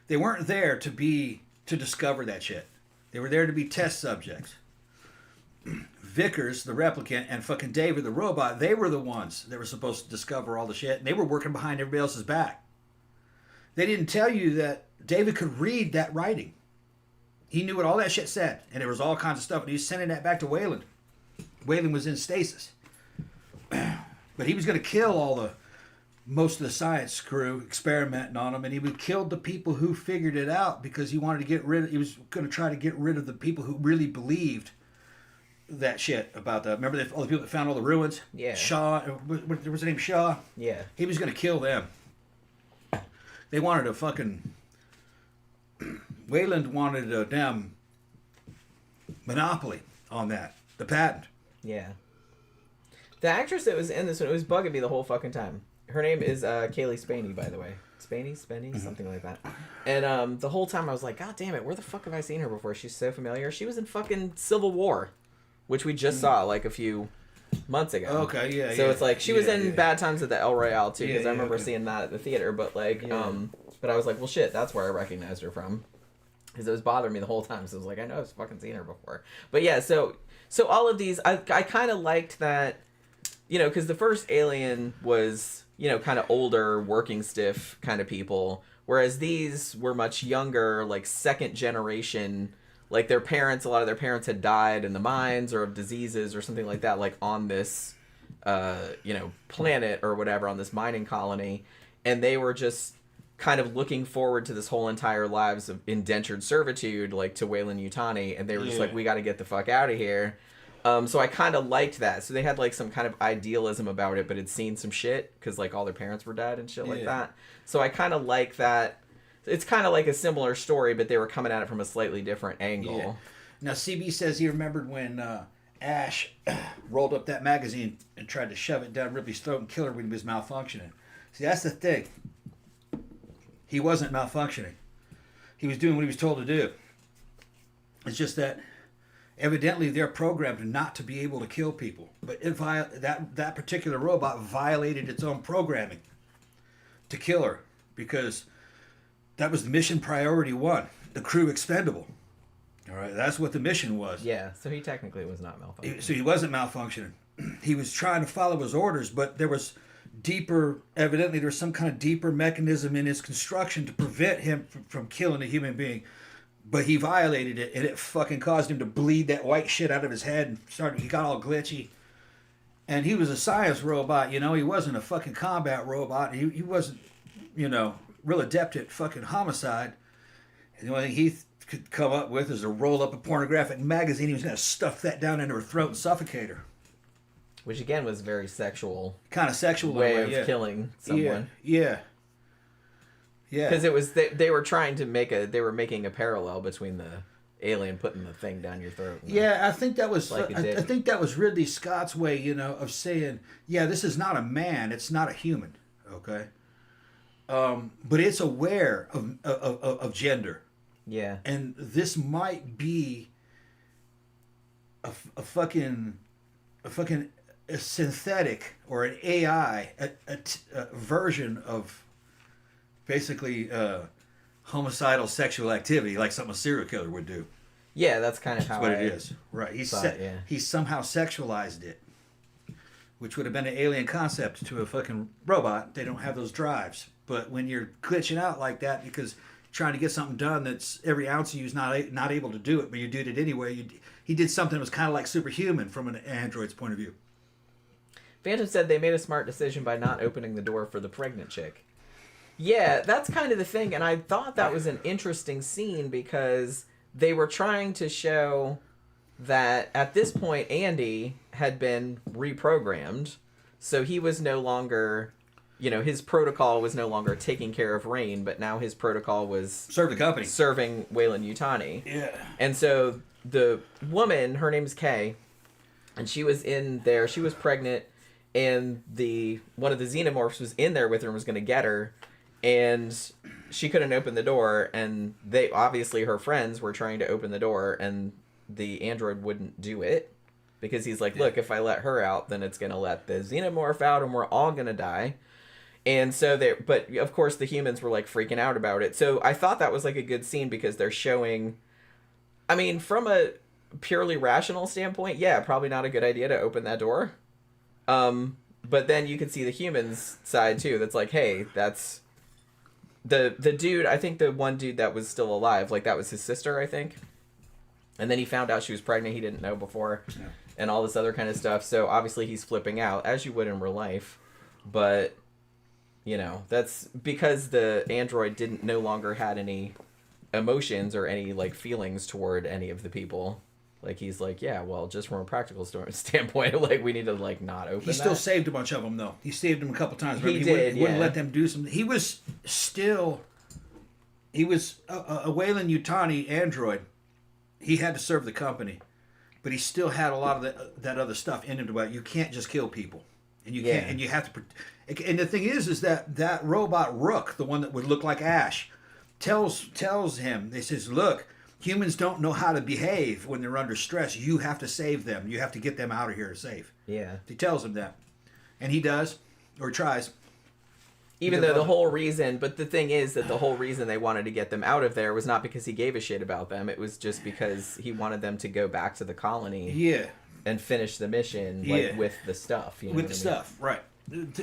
they weren't there to discover that shit. They were there to be test subjects. Vickers, the replicant, and fucking David, the robot, they were the ones that were supposed to discover all the shit, and they were working behind everybody else's back. They didn't tell you that David could read that writing. He knew what all that shit said, and there was all kinds of stuff, and he was sending that back to Weyland. Weyland was in stasis. But he was going to kill most of the science crew experimenting on him, and he would kill the people who figured it out because he wanted to he was going to try to get rid of the people who really believed that shit about remember all the people that found all the ruins? Yeah. Shaw, what was his name? Shaw? Yeah. He was going to kill them. They wanted a fucking... Weyland wanted a damn monopoly on that. The patent. Yeah. The actress that was in this one, it was bugging me the whole fucking time. Her name is Kaylee Spaney, by the way. Spaney, something like that. And the whole time I was like, God damn it, where the fuck have I seen her before? She's so familiar. She was in fucking Civil War, which we just saw like a few months ago. Okay, yeah. So it's like she was in Bad Times at the El Royale too, because I remember seeing that at the theater. But like, but I was like, well, shit, that's where I recognized her from, because it was bothering me the whole time. So I was like, I know I've fucking seen her before. But yeah, so all of these, I kind of liked that, because the first Alien was, kind of older, working stiff kind of people, whereas these were much younger, like second generation. Like a lot of their parents had died in the mines or of diseases or something like that, like on this, planet or whatever, on this mining colony. And they were just kind of looking forward to this whole entire lives of indentured servitude, like to Weyland-Yutani. And they were just like, we got to get the fuck out of here. So I kind of liked that. So they had like some kind of idealism about it, but had seen some shit because like all their parents were dead and shit like that. So I kind of like that. It's kind of like a similar story, but they were coming at it from a slightly different angle. Yeah. Now, CB says he remembered when Ash rolled up that magazine and tried to shove it down Ripley's throat and kill her when he was malfunctioning. See, that's the thing. He wasn't malfunctioning. He was doing what he was told to do. It's just that evidently they're programmed not to be able to kill people. But that particular robot violated its own programming to kill her, because That was the mission priority 1. The crew expendable. All right, that's what the mission was. Yeah, so he technically was not malfunctioning. So he wasn't malfunctioning. He was trying to follow his orders, but there was evidently there was some kind of deeper mechanism in his construction to prevent him from killing a human being. But he violated it, and it fucking caused him to bleed that white shit out of his head. And he got all glitchy. And he was a science robot, you know. He wasn't a fucking combat robot. He wasn't, you know, real adept at fucking homicide. And the only thing he could come up with is to roll up a pornographic magazine. He was going to stuff that down into her throat and suffocate her. Which again was very sexual. Kind of sexual way of killing someone. Yeah. Because it was they were trying to making a parallel between the alien putting the thing down your throat. Yeah, I think that was like I think that was Ridley Scott's way, you know, of saying, yeah, this is not a man, it's not a human, okay, but it's aware of gender. Yeah, and this might be a synthetic or an AI a version of basically homicidal sexual activity, like something a serial killer would do. Yeah, that's kind of how it is. Right. He somehow sexualized it, which would have been an alien concept to a fucking robot. They don't have those drives. But when you're glitching out like that because you're trying to get something done that's every ounce of you is not able to do it, but you did it anyway. He did something that was kind of like superhuman from an android's point of view. Phantom said they made a smart decision by not opening the door for the pregnant chick. Yeah, that's kind of the thing, and I thought that was an interesting scene because they were trying to show that at this point Andy had been reprogrammed, so he was no longer, you know, his protocol was no longer taking care of Rain, but now his protocol was serve the company, serving Weyland-Yutani. Yeah. And so the woman, her name is Kay, and she was in there, she was pregnant, and one of the xenomorphs was in there with her and was going to get her. And she couldn't open the door, and they obviously her friends were trying to open the door, and the android wouldn't do it because he's like, look, if I let her out, then it's gonna let the xenomorph out, and we're all gonna die. And so but of course the humans were like freaking out about it. So I thought that was like a good scene because they're showing, I mean, from a purely rational standpoint, yeah, probably not a good idea to open that door. But then you could see the humans side too. That's like, hey, that's. The dude, I think the one dude that was still alive, like that was his sister, I think. And then he found out she was pregnant, he didn't know before, and all this other kind of stuff. So obviously he's flipping out, as you would in real life. But, you know, that's because the android no longer had any emotions or any, like, feelings toward any of the people. Like, he's like, yeah, well, just from a practical standpoint, like, we need to, like, not open He still saved a bunch of them, though. He saved them a couple times. He did, wouldn't let them do something. He was a Weyland-Yutani android. He had to serve the company. But he still had a lot of that other stuff in him. About you can't just kill people. And you can't, and you have to... And the thing is that robot Rook, the one that would look like Ash, tells him, they says, look... Humans don't know how to behave when they're under stress. You have to save them. You have to get them out of here safe. Yeah. He tells him that. And he does, or tries. Even though the whole reason, but the thing is that the whole reason they wanted to get them out of there was not because he gave a shit about them. It was just because he wanted them to go back to the colony. Yeah. And finish the mission, like, with the stuff. You know with the stuff, right.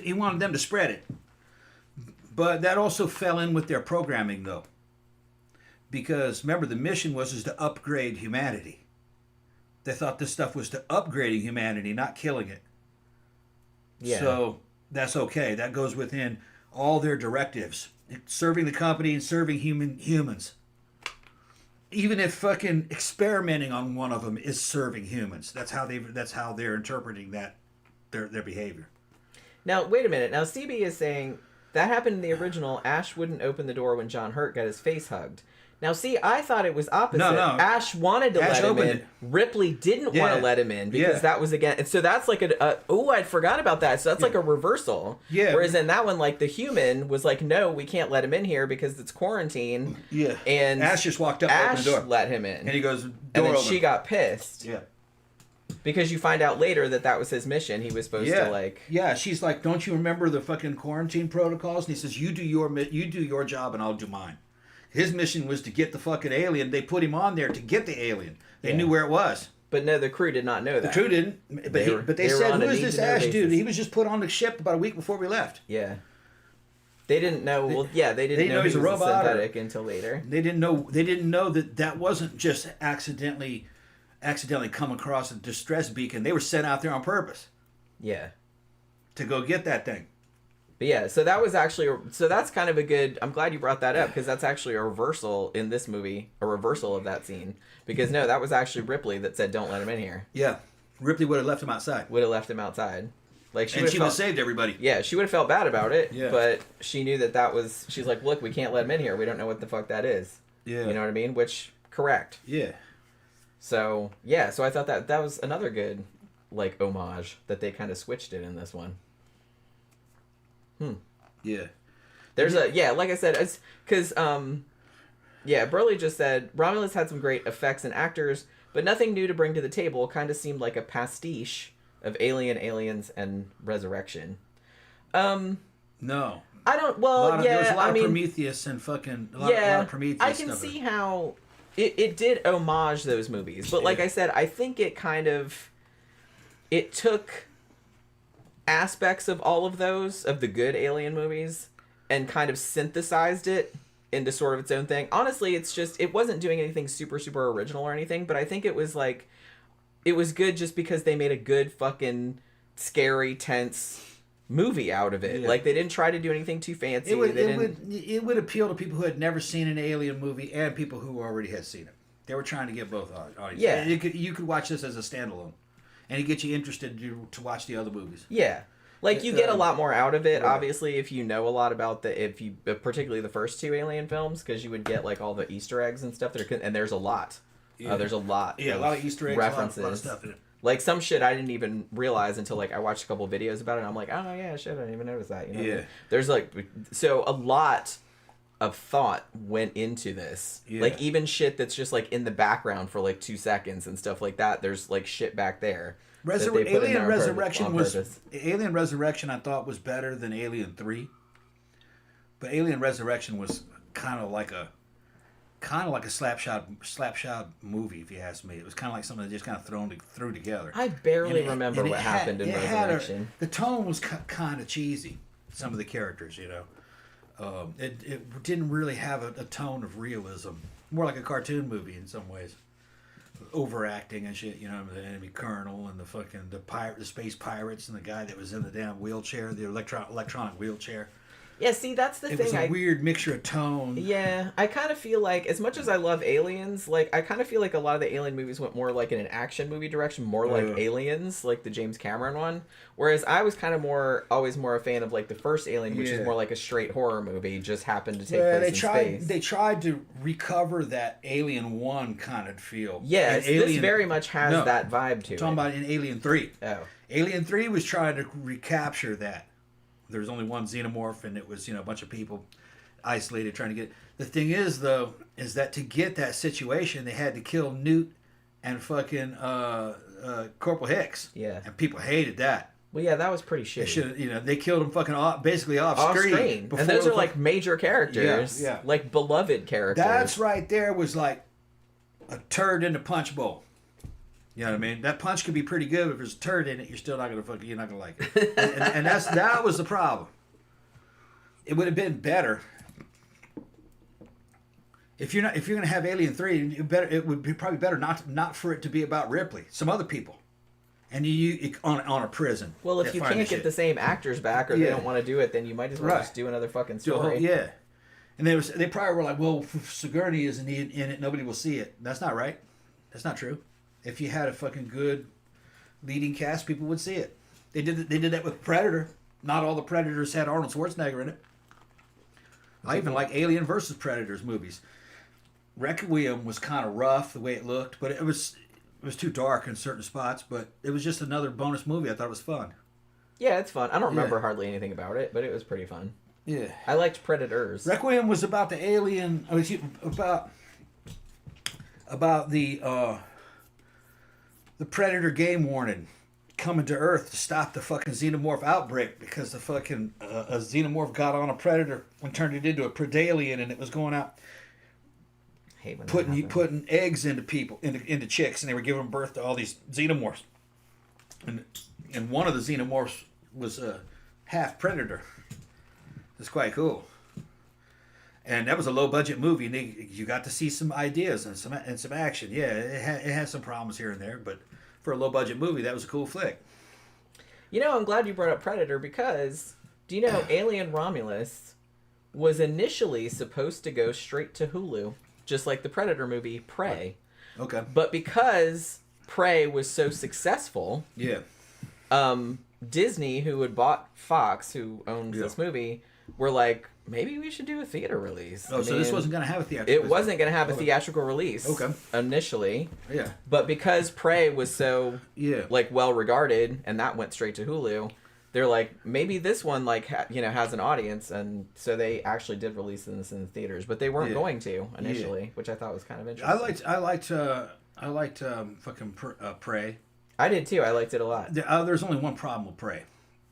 He wanted them to spread it. But that also fell in with their programming, though. Because, remember, the mission was to upgrade humanity. They thought this stuff was to upgrading humanity, not killing it. Yeah. So, that's okay. That goes within all their directives. Serving the company and serving humans. Even if fucking experimenting on one of them is serving humans. That's how they're interpreting that, their behavior. Now, wait a minute. Now, CB is saying, that happened in the original. Ash wouldn't open the door when John Hurt got his face hugged. Now, see, I thought it was opposite. No. Ash wanted to let him in. Ripley didn't want to let him in because that was again. And so that's like I'd forgot about that. So that's like a reversal. Yeah. Whereas in that one, like the human was like, no, we can't let him in here because it's quarantine. Yeah. And Ash just walked up and opened the door. let him in. And he goes, and then open. She got pissed. Yeah. Because you find out later that was his mission. He was supposed to like. Yeah. She's like, don't you remember the fucking quarantine protocols? And he says, you do your job and I'll do mine. His mission was to get the fucking alien. They put him on there to get the alien. They knew where it was. But no, the crew did not know that. The crew didn't. But they said, who is this Ash dude? He was just put on the ship about a week before we left. Yeah. They didn't know. They didn't know he was a robot synthetic until later. They didn't know. They didn't know that wasn't just accidentally come across a distress beacon. They were sent out there on purpose. Yeah. To go get that thing. But yeah, so that was actually that's kind of a good. I'm glad you brought that up because that's actually a reversal in this movie, a reversal of that scene. Because no, that was actually Ripley that said, "Don't let him in here." Yeah, Ripley would have left him outside. Would have left him outside. Like she would have saved everybody. Yeah, she would have felt bad about it. Yeah. But she knew that was. She's like, "Look, we can't let him in here. We don't know what the fuck that is." Yeah. You know what I mean? Which correct. Yeah. So yeah, so I thought that was another good like homage that they kind of switched it in this one. Yeah. There's like I said, it's because Burley just said Romulus had some great effects and actors, but nothing new to bring to the table. Kind of seemed like a pastiche of Alien, Aliens, and Resurrection. No. I don't. Well, there was a lot of Prometheus and fucking a lot of Prometheus. I can see how it did homage those movies, but like I said, I think it took aspects of all of those of the good Alien movies and kind of synthesized it into sort of its own thing. Honestly, it wasn't doing anything super original or anything, but I think it was good just because they made a good fucking scary, tense movie out of it. Yeah. Like they didn't try to do anything too fancy. It would appeal to people who had never seen an Alien movie and people who already had seen it. They were trying to get both audiences. Yeah, you could watch this as a standalone. And it gets you interested to watch the other movies. Yeah. Like, you get a lot more out of it, obviously, if you know a lot about particularly the first two Alien films, because you would get, like, all the Easter eggs and stuff, and there's a lot. Yeah. There's a lot a lot of Easter eggs, references. A lot of stuff in it. Like, some shit I didn't even realize until, like, I watched a couple videos about it, and I'm like, oh, yeah, shit, I didn't even notice that, you know? Yeah. There's, like, so a lot of thought went into this. Yeah. Like, even shit that's just, like, in the background for, like, 2 seconds and stuff like that, there's, like, shit back there. Alien Resurrection I thought was better than Alien 3. But Alien Resurrection was kind of like a slapshot movie, if you ask me. It was kind of like something that just kind of threw together. I barely remember what happened in Resurrection. The tone was kind of cheesy. Some of the characters, you know, it didn't really have a tone of realism. More like a cartoon movie in some ways. Overacting and shit, you know, the enemy colonel and the space pirates and the guy that was in the damn wheelchair, the electronic wheelchair. Yeah, see, that's the thing. It was a weird mixture of tone. Yeah, I kind of feel like, as much as I love Aliens, like, I kind of feel like a lot of the Alien movies went more like in an action movie direction, more like Aliens, like the James Cameron one. Whereas I was kind of always more a fan of, like, the first Alien, which is more like a straight horror movie, just happened to take place in space. They tried to recover that Alien 1 kind of feel. Yeah, this very much has that vibe to it. I'm talking about in Alien 3. Oh. Alien 3 was trying to recapture that. There was only one xenomorph, and it was, you know, a bunch of people isolated trying to get. The thing is, though, is that to get that situation, they had to kill Newt and fucking Corporal Hicks. Yeah. And people hated that. Well, yeah, that was pretty shitty. They killed him fucking basically off screen. And those are like major characters. Yeah. Like beloved characters. That's right there was like a turd in the punch bowl. You know what I mean? That punch could be pretty good, but if there's a turd in it, you're not gonna like it. and that was the problem. It would have been better if you're gonna have Alien 3. It would be probably better not for it to be about Ripley, some other people, and you on a prison. Well, if you can't get the same actors back, or they don't want to do it, then you might as well just do another fucking story. And they probably were like, well, if Sigourney isn't in it, nobody will see it. That's not right. That's not true. If you had a fucking good leading cast, people would see it. They did that with Predator. Not all the Predators had Arnold Schwarzenegger in it. I even like Alien versus Predators movies. Requiem was kind of rough the way it looked, but it was too dark in certain spots. But it was just another bonus movie. I thought it was fun. Yeah, it's fun. I don't remember hardly anything about it, but it was pretty fun. Yeah, I liked Predators. Requiem was about the alien. About the Predator game warning coming to Earth to stop the fucking xenomorph outbreak because the fucking a xenomorph got on a Predator and turned it into a Predalien, and it was going out. hate when that putting happens. eggs into people, into chicks, and they were giving birth to all these xenomorphs. And one of the xenomorphs was a half predator. It's quite cool. And that was a low budget movie, and you got to see some ideas and some action. Yeah, it had some problems here and there, but for a low budget movie, that was a cool flick. You know, I'm glad you brought up Predator because do you know Alien Romulus was initially supposed to go straight to Hulu, just like the Predator movie Prey. Okay. But because Prey was so successful, yeah, Disney, who had bought Fox, who owns this movie, were like, maybe we should do a theater release. Oh, so this wasn't going to have a theatrical. It wasn't going to have a theatrical release. Okay. Initially. Yeah. But because Prey was so like well regarded, and that went straight to Hulu, they're like, maybe this one like has an audience, and so they actually did release this in the theaters, but they weren't going to initially, which I thought was kind of interesting. I liked fucking Prey. I did too. I liked it a lot. There's only one problem with Prey.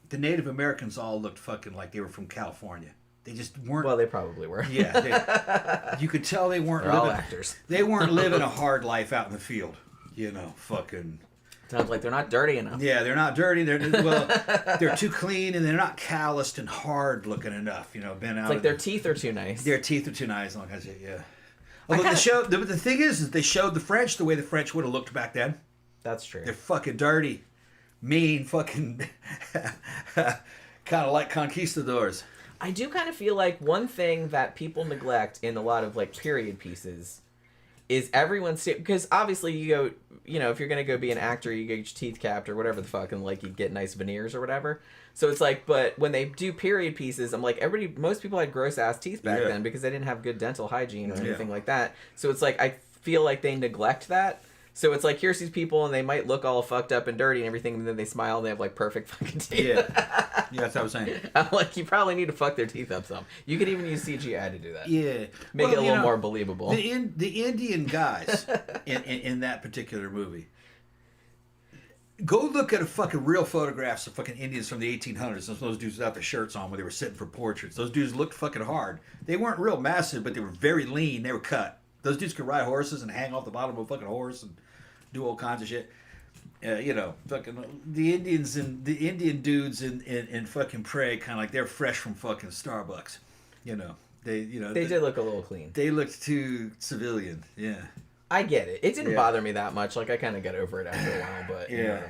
The Native Americans all looked fucking like they were from California. They just weren't. Well, they probably were. Yeah, you could tell they weren't. They're all actors. They weren't living a hard life out in the field. Fucking. Sounds like they're not dirty enough. Yeah, they're not dirty. They're too clean, and they're not calloused and hard looking enough. Been out. It's like their teeth are too nice. Their teeth are too nice. Like I said, yeah. Although the thing is they showed the French the way the French would have looked back then. That's true. They're fucking dirty, mean, fucking, kind of like conquistadors. I do kind of feel like one thing that people neglect in a lot of like period pieces is everyone's because obviously you go, if you're gonna go be an actor, you get your teeth capped or whatever the fuck, and like you get nice veneers or whatever. So it's like, but when they do period pieces, I'm like, most people had gross ass teeth back then because they didn't have good dental hygiene or anything like that. So it's like I feel like they neglect that. So it's like, here's these people, and they might look all fucked up and dirty and everything, and then they smile, and they have, like, perfect fucking teeth. Yeah, that's what I was saying. I'm like, you probably need to fuck their teeth up some. You could even use CGI to do that. Yeah. Make it a little more believable. The Indian guys in that particular movie, go look at a fucking real photographs of fucking Indians from the 1800s. Those dudes without the shirts on when they were sitting for portraits. Those dudes looked fucking hard. They weren't real massive, but they were very lean. They were cut. Those dudes could ride horses and hang off the bottom of a fucking horse and do all kinds of shit. Fucking the Indians and the Indian dudes in fucking Prey, kind of like they're fresh from fucking Starbucks. They did look a little clean. They looked too civilian. Yeah. I get it. It didn't bother me that much. Like I kind of got over it after a while, but you know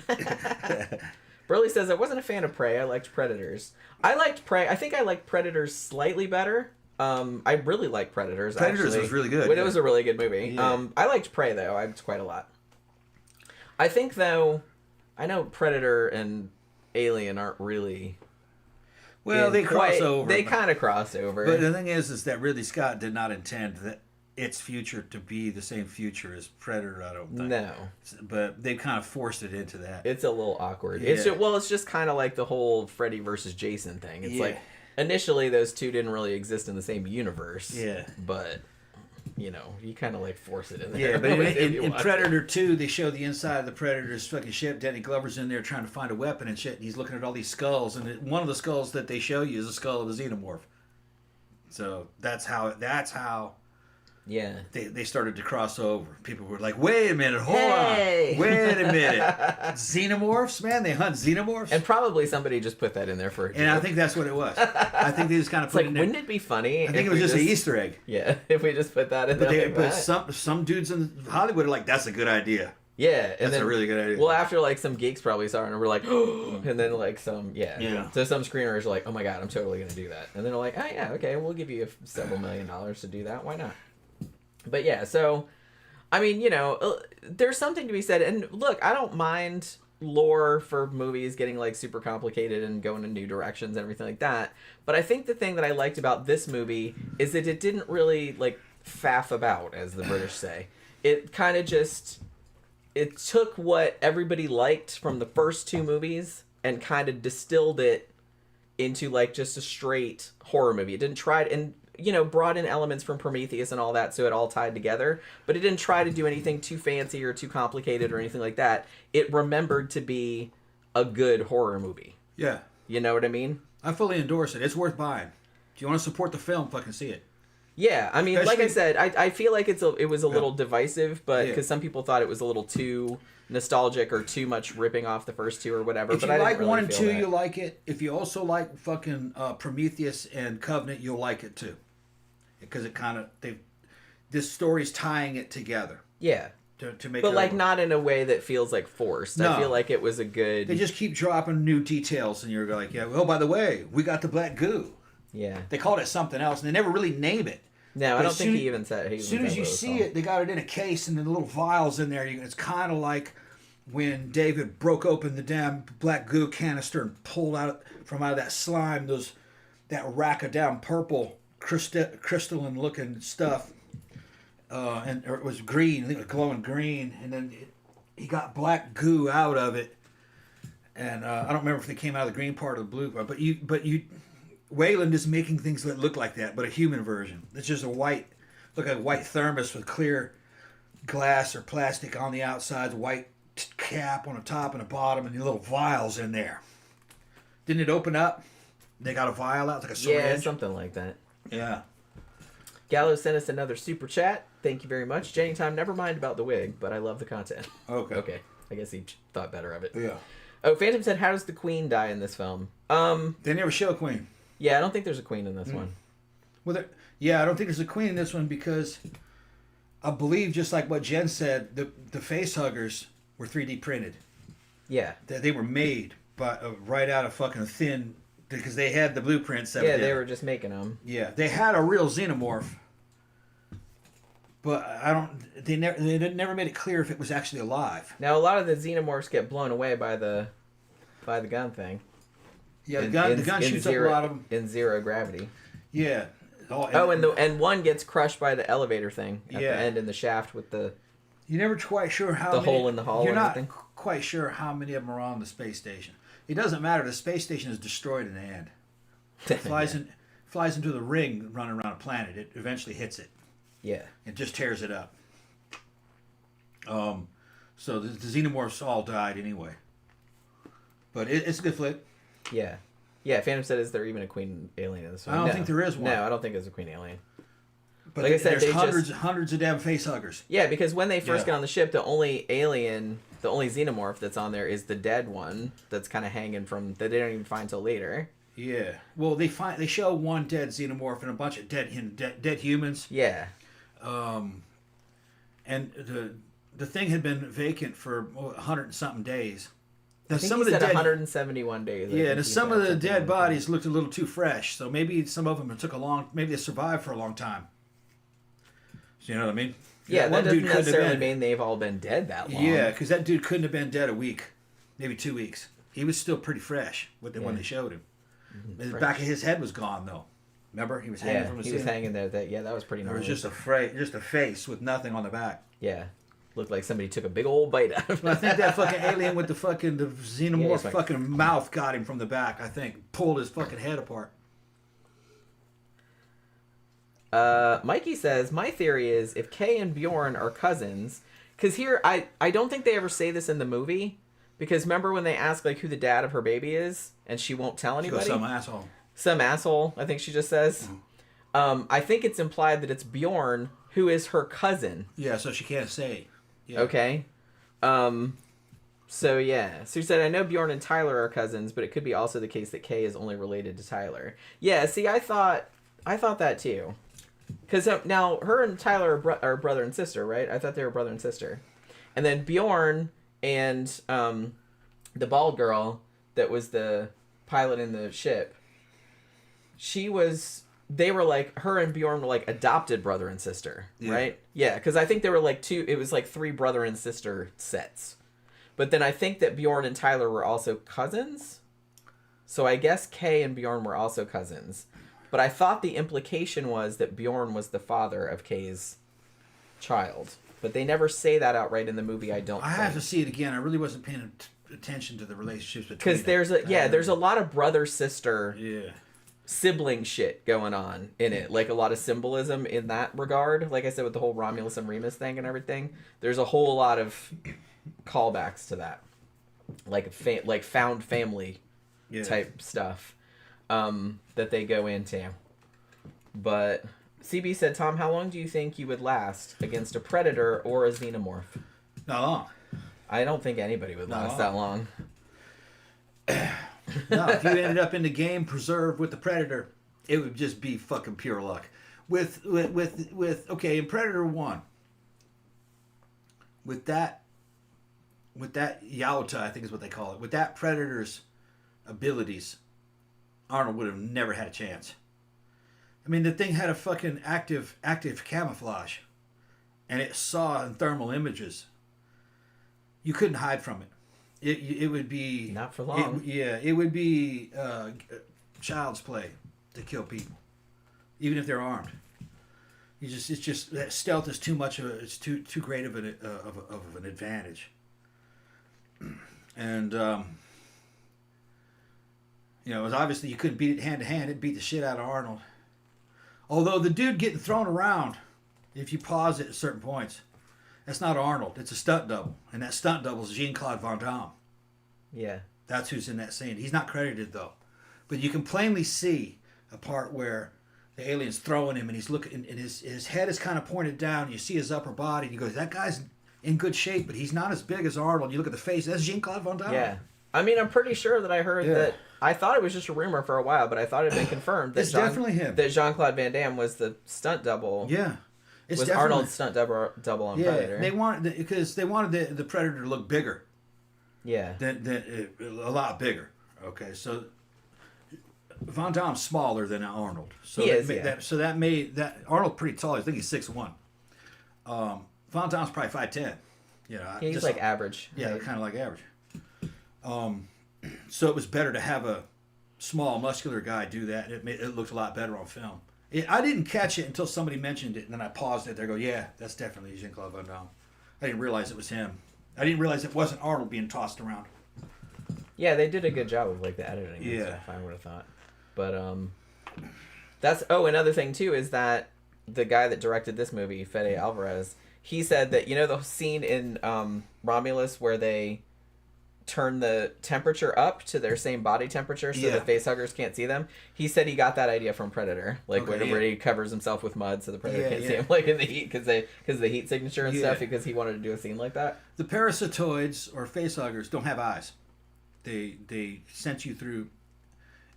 what I mean. Burley says I wasn't a fan of Prey. I liked Predators. I liked Prey. I think I liked Predators slightly better. I really like Predators. Predators was really good. It was a really good movie. Yeah. I liked Prey though. I liked quite a lot. I think though, I know Predator and Alien aren't really. Well, they cross over. They kind of cross over. But the thing is that Ridley Scott did not intend that its future to be the same future as Predator. I don't think. No. But they kind of forced it into that. It's a little awkward. Yeah. It's just kind of like the whole Freddy versus Jason thing. It's like. Initially, those two didn't really exist in the same universe. Yeah. But, you kind of like force it in there. Yeah, but in Predator 2, they show the inside of the Predator's fucking ship. Danny Glover's in there trying to find a weapon and shit. And he's looking at all these skulls. And one of the skulls that they show you is a skull of a xenomorph. So that's how Yeah. They started to cross over. People were like, wait a minute, hold on. Wait a minute. Xenomorphs? Man, they hunt xenomorphs? And probably somebody just put that in there for a joke. And I think that's what it was. I think they just kind of put it in there. Wouldn't it be funny? I think it was just an Easter egg. Yeah, if we just put that in there. But some dudes in Hollywood are like, that's a good idea. Yeah, and that's a really good idea. Well, after like some geeks probably saw it and were like, oh, and then like some, yeah. So some screenwriters are like, oh my god, I'm totally gonna do that, and then they're like, oh yeah, okay, we'll give you several $1 million to do that. Why not? But yeah, so I mean, there's something to be said, and look, I don't mind lore for movies getting like super complicated and going in new directions and everything like that. But I think the thing that I liked about this movie is that it didn't really like faff about, as the British say. It kind of just. It took what everybody liked from the first two movies and kind of distilled it into like just a straight horror movie. It didn't try to, and brought in elements from Prometheus and all that, so it all tied together. But it didn't try to do anything too fancy or too complicated or anything like that. It remembered to be a good horror movie. Yeah. You know what I mean? I fully endorse it. It's worth buying. If you want to support the film, fucking see it. Yeah, I mean, like I said, I feel like it was a little divisive, but because some people thought it was a little too nostalgic or too much ripping off the first two or whatever. If but you I like didn't really 1 and feel 2, that. you like it. If you also like fucking Prometheus and Covenant, you'll like it too, because it kind of this story's tying it together. Yeah. To make but it like over. not in a way that feels like forced. No. I feel like it was a good. They just keep dropping new details, and you're like, yeah. Oh, by the way, we got the black goo. Yeah. They called it something else, and they never really name it. No, But I don't think he even said. As soon as you see it, they got it in a case, and the little vials in there. It's kind of like when David broke open the damn black goo canister and pulled out of that slime that rack of damn purple crystalline looking stuff. Or it was green. I think it was glowing green, and then he got black goo out of it. And I don't remember if they came out of the green part or the blue part, but Wayland is making things that look like that, but a human version. It's just like a white thermos with clear glass or plastic on the outside, white cap on the top and the bottom, and the little vials in there. Didn't it open up? They got a vial out, like a syringe. Yeah, something like that. Yeah. Gallo sent us another super chat. Thank you very much. Jenny Time, never mind about the wig, but I love the content. Okay. I guess he thought better of it. Yeah. Oh, Phantom said, how does the queen die in this film? They never show a queen. Yeah, I don't think there's a queen in this one. Well, I don't think there's a queen in this one because I believe, just like what Jen said, the face huggers were 3D printed. Yeah. They were made right out of fucking thin, because they had the blueprints. Yeah, they were just making them. Yeah, they had a real xenomorph, but they never made it clear if it was actually alive. Now, a lot of the xenomorphs get blown away by the gun thing. Yeah, the gun shoots up a lot of them in zero gravity. Yeah. And one gets crushed by the elevator thing at the end in the shaft with the. You're never quite sure how the hole in the hull. You're not everything. quite sure how many of them are on the space station. It doesn't matter. The space station is destroyed in the end. It flies into the ring running around a planet. It eventually hits it. Yeah. It just tears it up. So the xenomorphs all died anyway. But it's a good flick. Yeah. Yeah, Phantom said, is there even a queen alien in this one? I don't think there is one. No, I don't think there's a queen alien. But like I said, there's hundreds of damn face huggers. Yeah, because when they first get on the ship, the only xenomorph that's on there is the dead one that's kind of hanging from, that they don't even find till later. Yeah. Well, they show one dead xenomorph and a bunch of dead humans. Yeah. And the thing had been vacant for 100 and something days. Now, I think he said 171 days. Yeah, and some of the dead bodies looked a little too fresh, so maybe some of them maybe they survived for a long time. So you know what I mean? Yeah, that doesn't necessarily mean they've all been dead that long. Yeah, because that dude couldn't have been dead a week, maybe 2 weeks. He was still pretty fresh when they showed him. Mm-hmm. The back of his head was gone, though. Remember? He was hanging from his he was hanging there. That was pretty normal. It was just a face with nothing on the back. Yeah. Looked like somebody took a big old bite out of it. I think that fucking alien with the xenomorph fucking mouth got him from the back, I think. Pulled his fucking head apart. Mikey says, my theory is if Kay and Bjorn are cousins, because here, I don't think they ever say this in the movie, because remember when they ask like who the dad of her baby is, and she won't tell anybody? Some asshole. Some asshole, I think she just says. Mm. I think it's implied that it's Bjorn who is her cousin. Yeah, so she can't say. Yeah. Okay. So yeah. So you said, I know Bjorn and Tyler are cousins, but it could be also the case that Kay is only related to Tyler. Yeah, see, I thought that too. Because now her and Tyler are brother and sister, right? I thought they were brother and sister. And then Bjorn and the bald girl that was the pilot in the ship, they were like, her and Bjorn were like adopted brother and sister, right? Yeah, because I think they were like it was like 3 brother and sister sets. But then I think that Bjorn and Tyler were also cousins. So I guess Kay and Bjorn were also cousins. But I thought the implication was that Bjorn was the father of Kay's child. But they never say that outright in the movie, I don't think. I have to see it again. I really wasn't paying attention to the relationships between them. Because there's a lot of brother-sister sibling shit going on in it. Like a lot of symbolism in that regard. Like I said, with the whole Romulus and Remus thing and everything. There's a whole lot of callbacks to that. Like found family type stuff. That they go into. But CB said, Tom, how long do you think you would last against a predator or a xenomorph? Not long. I don't think anybody would last that long. No, if you ended up in the game preserved with the predator, it would just be fucking pure luck. With okay, in Predator 1, with that Yauta, I think is what they call it, with that predator's abilities, Arnold would have never had a chance. I mean, the thing had a fucking active camouflage, and it saw in thermal images. You couldn't hide from it. It would be not for long. It would be child's play to kill people, even if they're armed. It's just that stealth is too much of it's too great of an advantage. And it was obviously you couldn't beat it hand to hand. It beat the shit out of Arnold. Although the dude getting thrown around, if you pause it at certain points, that's not Arnold. It's a stunt double. And that stunt double is Jean-Claude Van Damme. Yeah. That's who's in that scene. He's not credited, though. But you can plainly see a part where the alien's throwing him and he's looking, and his head is kind of pointed down. You see his upper body, and you go, that guy's in good shape, but he's not as big as Arnold. You look at the face, that's Jean-Claude Van Damme. Yeah. I mean, I'm pretty sure that I heard that. I thought it was just a rumor for a while, but I thought it had been confirmed that it's definitely him. That Jean-Claude Van Damme was the stunt double. Yeah. It's was Arnold's stunt double on Predator. They wanted because they wanted the Predator to look bigger. Yeah. Than a lot bigger. Okay, so Van Damme's smaller than Arnold. So that made that Arnold pretty tall. I think he's 6'1". Van Damme's probably 5'10". He's just like average. Yeah, kind of like average. So it was better to have a small, muscular guy do that. It looked a lot better on film. I didn't catch it until somebody mentioned it, and then I paused it. They go, yeah, that's definitely Jean-Claude Van Damme. I didn't realize it was him. I didn't realize it wasn't Arnold being tossed around. Yeah, they did a good job of like the editing. Yeah, and stuff, I would have thought. But that's another thing too is that the guy that directed this movie, Fede Álvarez, he said that the scene in Romulus where they turn the temperature up to their same body temperature so the facehuggers can't see them. He said he got that idea from Predator, where he covers himself with mud so the Predator can't see him, like in the heat because of the heat signature and stuff. Because he wanted to do a scene like that. The parasitoids or facehuggers don't have eyes. They sense you through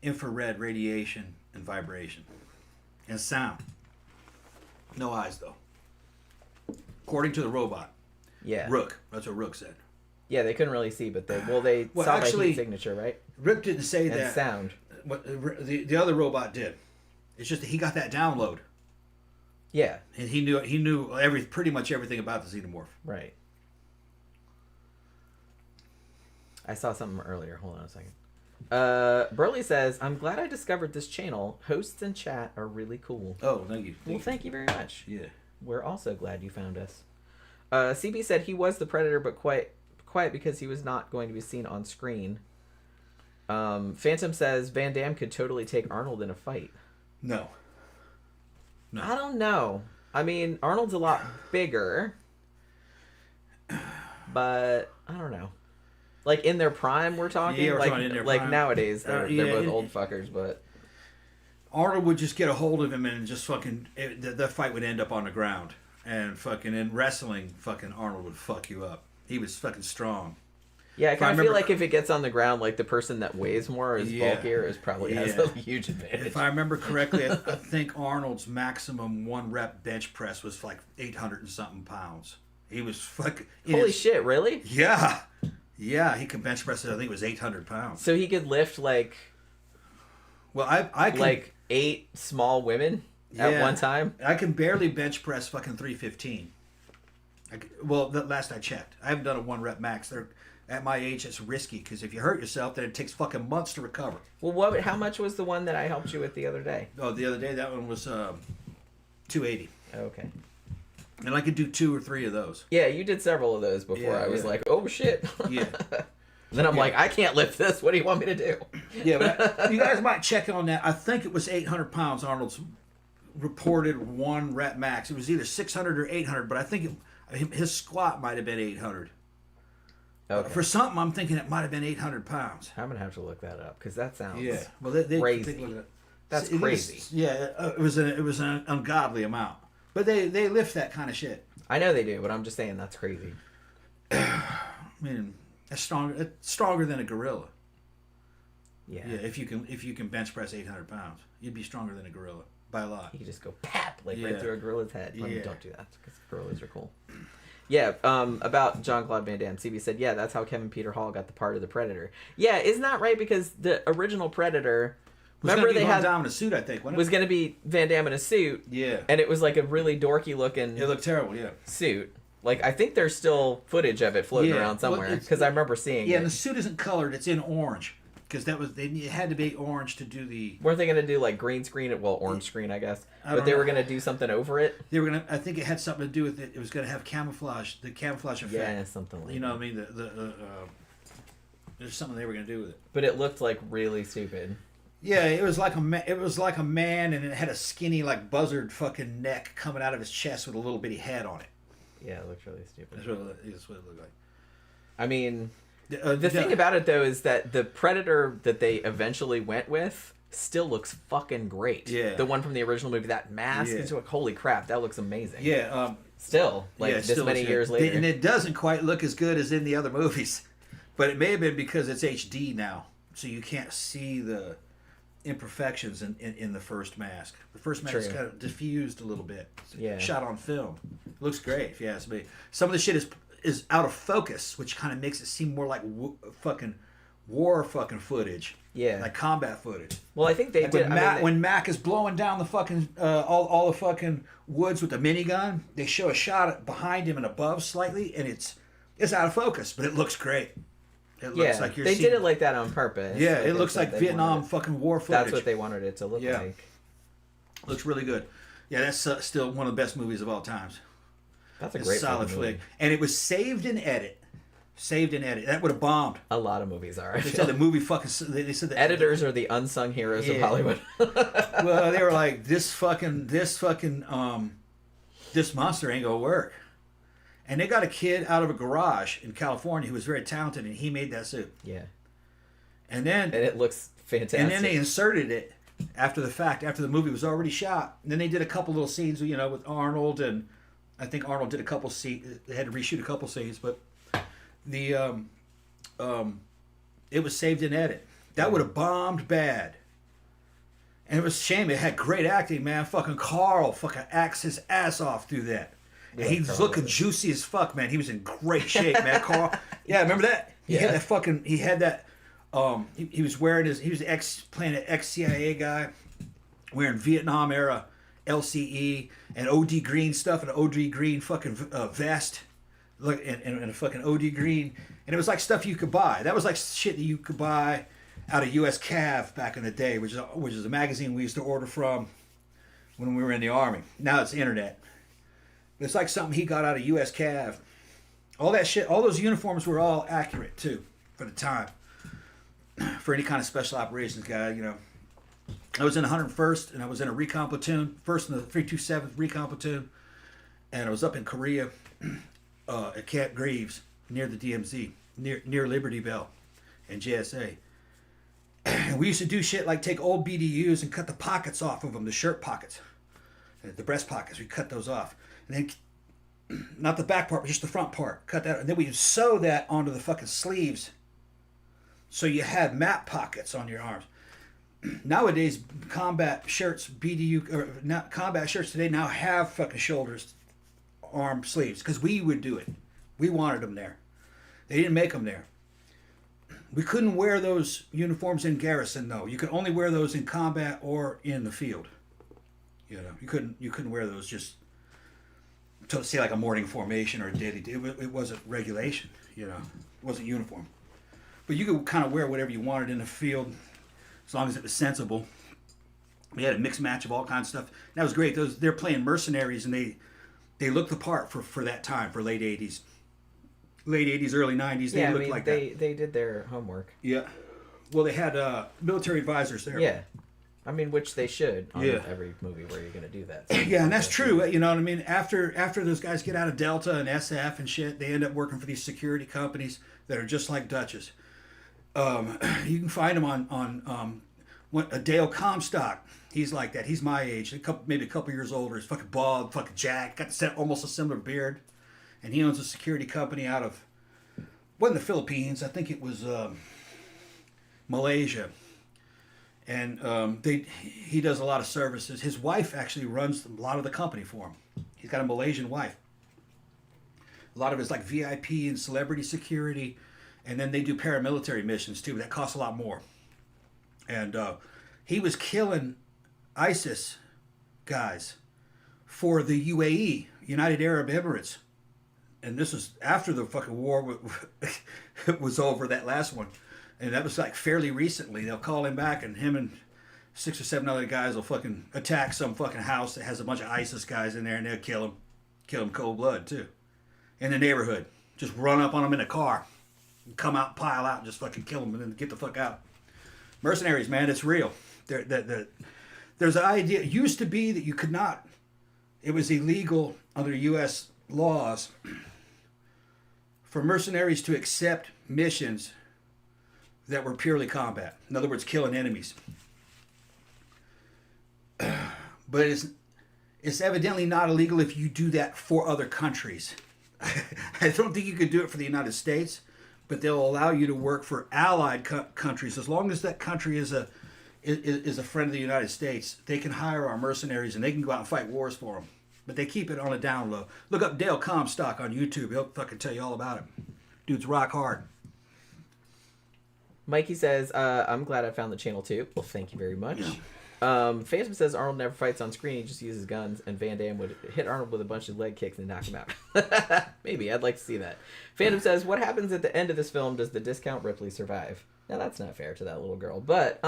infrared radiation and vibration and sound. No eyes though. According to the robot. Yeah. Rook. That's what Rook said. Yeah, they couldn't really see, but they saw the heat signature, right? Rip didn't say that. And sound. What the other robot did. It's just that he got that download. Yeah. And he knew pretty much everything about the xenomorph. Right. I saw something earlier. Hold on a second. Burley says, I'm glad I discovered this channel. Hosts and chat are really cool. Oh, thank you. Well, thank you very much. Yeah. We're also glad you found us. CB said he was the Predator, but quiet because he was not going to be seen on screen. Phantom says Van Damme could totally take Arnold in a fight. No. I don't know. I mean, Arnold's a lot bigger, but I don't know. Like in their prime, we're talking. Yeah, we're like talking in their like prime. Nowadays, they're both old fuckers. But Arnold would just get a hold of him and just fucking the fight would end up on the ground. And fucking in wrestling, fucking Arnold would fuck you up. He was fucking strong. Yeah, I kind of feel like if it gets on the ground, like the person that weighs more or is bulkier has a huge advantage. If I remember correctly, I think Arnold's maximum 1-rep bench press was like 800 and something pounds. He was fucking... Holy shit, really? Yeah. Yeah, he could bench press it, I think it was 800 pounds. So he could lift like... Well, I could... Like 8 small women at one time? I can barely bench press fucking 315. Well, the last I checked. I haven't done a 1-rep max. At my age, it's risky because if you hurt yourself, then it takes fucking months to recover. Well, how much was the one that I helped you with the other day? Oh, the other day, that one was 280. Okay. And I could do 2 or 3 of those. Yeah, you did several of those before. I was like, oh, shit. Yeah. Then I'm like, I can't lift this. What do you want me to do? Yeah, but you guys might check on that. I think it was 800 pounds, Arnold's reported 1-rep max. It was either 600 or 800, but I think his squat might have been 800. Okay. For something, I'm thinking it might have been 800 pounds. I'm going to have to look that up because that sounds crazy. That's crazy. It was an ungodly amount. But they lift that kind of shit. I know they do, but I'm just saying that's crazy. I mean, it's stronger than a gorilla. Yeah. Yeah, if you can bench press 800 pounds, you'd be stronger than a gorilla by a lot. You can just go pap right through a gorilla's head. Well, Yeah. don't do that because gorillas are cool. Yeah, about Jean-Claude Van Damme, CB said, yeah, that's how Kevin Peter Hall got the part of the Predator. Yeah, isn't that right? Because the original Predator, remember they had Van Damme in a suit, I think. Was going to be Van Damme in a suit. Yeah. And it was like a really dorky looking. It looked terrible. Yeah. Suit. Like I think there's still footage of it floating around somewhere because I remember seeing it. Yeah, and the suit isn't colored; it's in orange because it had to be orange to do the. Weren't they going to do like green screen? Well, orange screen, I guess. But they were going to do something over it. They were going to. I think it had something to do with it. It was going to have camouflage, the camouflage effect. Yeah, something like. You know what I mean? There's something they were going to do with it. But it looked like really stupid. Yeah, it was like a man, and it had a skinny like buzzard fucking neck coming out of his chest with a little bitty head on it. Yeah, it looked really stupid. That's what it looked like. I mean, the thing about it though is that the Predator that they eventually went with still looks fucking great. Yeah. The one from the original movie, that mask, it's like, holy crap, that looks amazing. Yeah. Still, like this many years later, and it doesn't quite look as good as in the other movies, but it may have been because it's HD now, so you can't see the imperfections in the first mask. The first mask is kind of diffused a little bit. Yeah. Shot on film. It looks great if you ask me. Some of the shit is out of focus, which kind of makes it seem more like fucking war fucking footage. Yeah. Like combat footage. Well, I think they like did. When Mac is blowing down the fucking all the fucking woods with the minigun, they show a shot behind him and above slightly, and it's out of focus, but it looks great. It looks like you're they seeing... did it like that on purpose. Yeah, it looks like Vietnam fucking war footage. That's what they wanted it to look like. Looks really good. Yeah, that's still one of the best movies of all times. That's a great solid flick. And it was saved in edit. That would have bombed. A lot of movies are. They said the movie fucking... They said that editors are the unsung heroes of Hollywood. Well, they were like, this monster ain't gonna work. And they got a kid out of a garage in California who was very talented, and he made that suit. Yeah. And it looks fantastic. And then they inserted it after the fact, after the movie was already shot. And then they did a couple little scenes, with Arnold, and I think Arnold did a couple scenes. They had to reshoot a couple scenes, but the it was saved in edit. That would have bombed bad. And it was a shame. It had great acting, man. Fucking Carl fucking acts his ass off through that. And he's looking juicy as fuck, man. He was in great shape, man. Carl. Yeah, remember that? He had that he was wearing he was playing an ex-CIA guy, wearing Vietnam era LCE and OD green stuff, and an OD green fucking vest, look, and a fucking OD green, and it was like stuff you could buy. That was like shit that you could buy out of US Cav back in the day, which is a magazine we used to order from when we were in the Army. Now it's the internet. It's like something he got out of US Cav. All that shit, all those uniforms were all accurate too for the time. For any kind of special operations guy, I was in 101st and I was in a recon platoon, first in the 327th recon platoon, and I was up in Korea at Camp Greaves near the DMZ, near Liberty Bell and JSA. And we used to do shit like take old BDUs and cut the pockets off of them, the shirt pockets, the breast pockets. We cut those off. And then, not the back part, but just the front part. Cut that, and then we sew that onto the fucking sleeves. So you had map pockets on your arms. Nowadays, combat shirts, combat shirts today now have fucking shoulders, arm sleeves, because we would do it. We wanted them there. They didn't make them there. We couldn't wear those uniforms in garrison, though. You could only wear those in combat or in the field. You couldn't wear those just to say like a morning formation or a daily. It wasn't regulation. It wasn't uniform. But you could kind of wear whatever you wanted in the field, as long as it was sensible. We had a mixed match of all kinds of stuff. That was great. They're playing mercenaries, and they looked the part for that time, for late 80s. Late 80s, early 90s, they looked like that. They did their homework. Yeah. Well, they had military advisors there. Yeah. I mean, which they should on every movie where you're going to do that. So yeah, and that's true. You know what I mean? After those guys get out of Delta and SF and shit, they end up working for these security companies that are just like Dutchess. You can find them on a Dale Comstock. He's like that. He's my age, maybe a couple years older. He's fucking bald, fucking jacked, got almost a similar beard, and he owns a security company out of wasn't the Philippines. I think it was Malaysia, and he does a lot of services. His wife actually runs a lot of the company for him. He's got a Malaysian wife. A lot of it's like VIP and celebrity security, and then they do paramilitary missions too. But that costs a lot more. And he was killing ISIS guys for the UAE, United Arab Emirates. And this was after the fucking war was over, that last one. And that was like fairly recently. They'll call him back, and him and 6 or 7 other guys will fucking attack some fucking house that has a bunch of ISIS guys in there, and they'll kill him cold blood too. In the neighborhood. Just run up on them in a car. And come out, pile out, and just fucking kill them, and then get the fuck out. Mercenaries, man, it's real. There's an idea. It used to be that you could not. It was illegal under U.S. laws for mercenaries to accept missions that were purely combat. In other words, killing enemies. But it's evidently not illegal if you do that for other countries. I don't think you could do it for the United States, but they'll allow you to work for allied countries as long as that country is a friend of the United States. They can hire our mercenaries and they can go out and fight wars for them. But they keep it on a down low. Look up Dale Comstock on YouTube. He'll fucking tell you all about it. Dude's rock hard. Mikey says, I'm glad I found the channel too. Well, thank you very much. Yeah. Phantom says Arnold never fights on screen. He just uses guns, and Van Damme would hit Arnold with a bunch of leg kicks and knock him out. Maybe. I'd like to see that. Phantom says, what happens at the end of this film? Does the discount Ripley survive? Now, that's not fair to that little girl. But,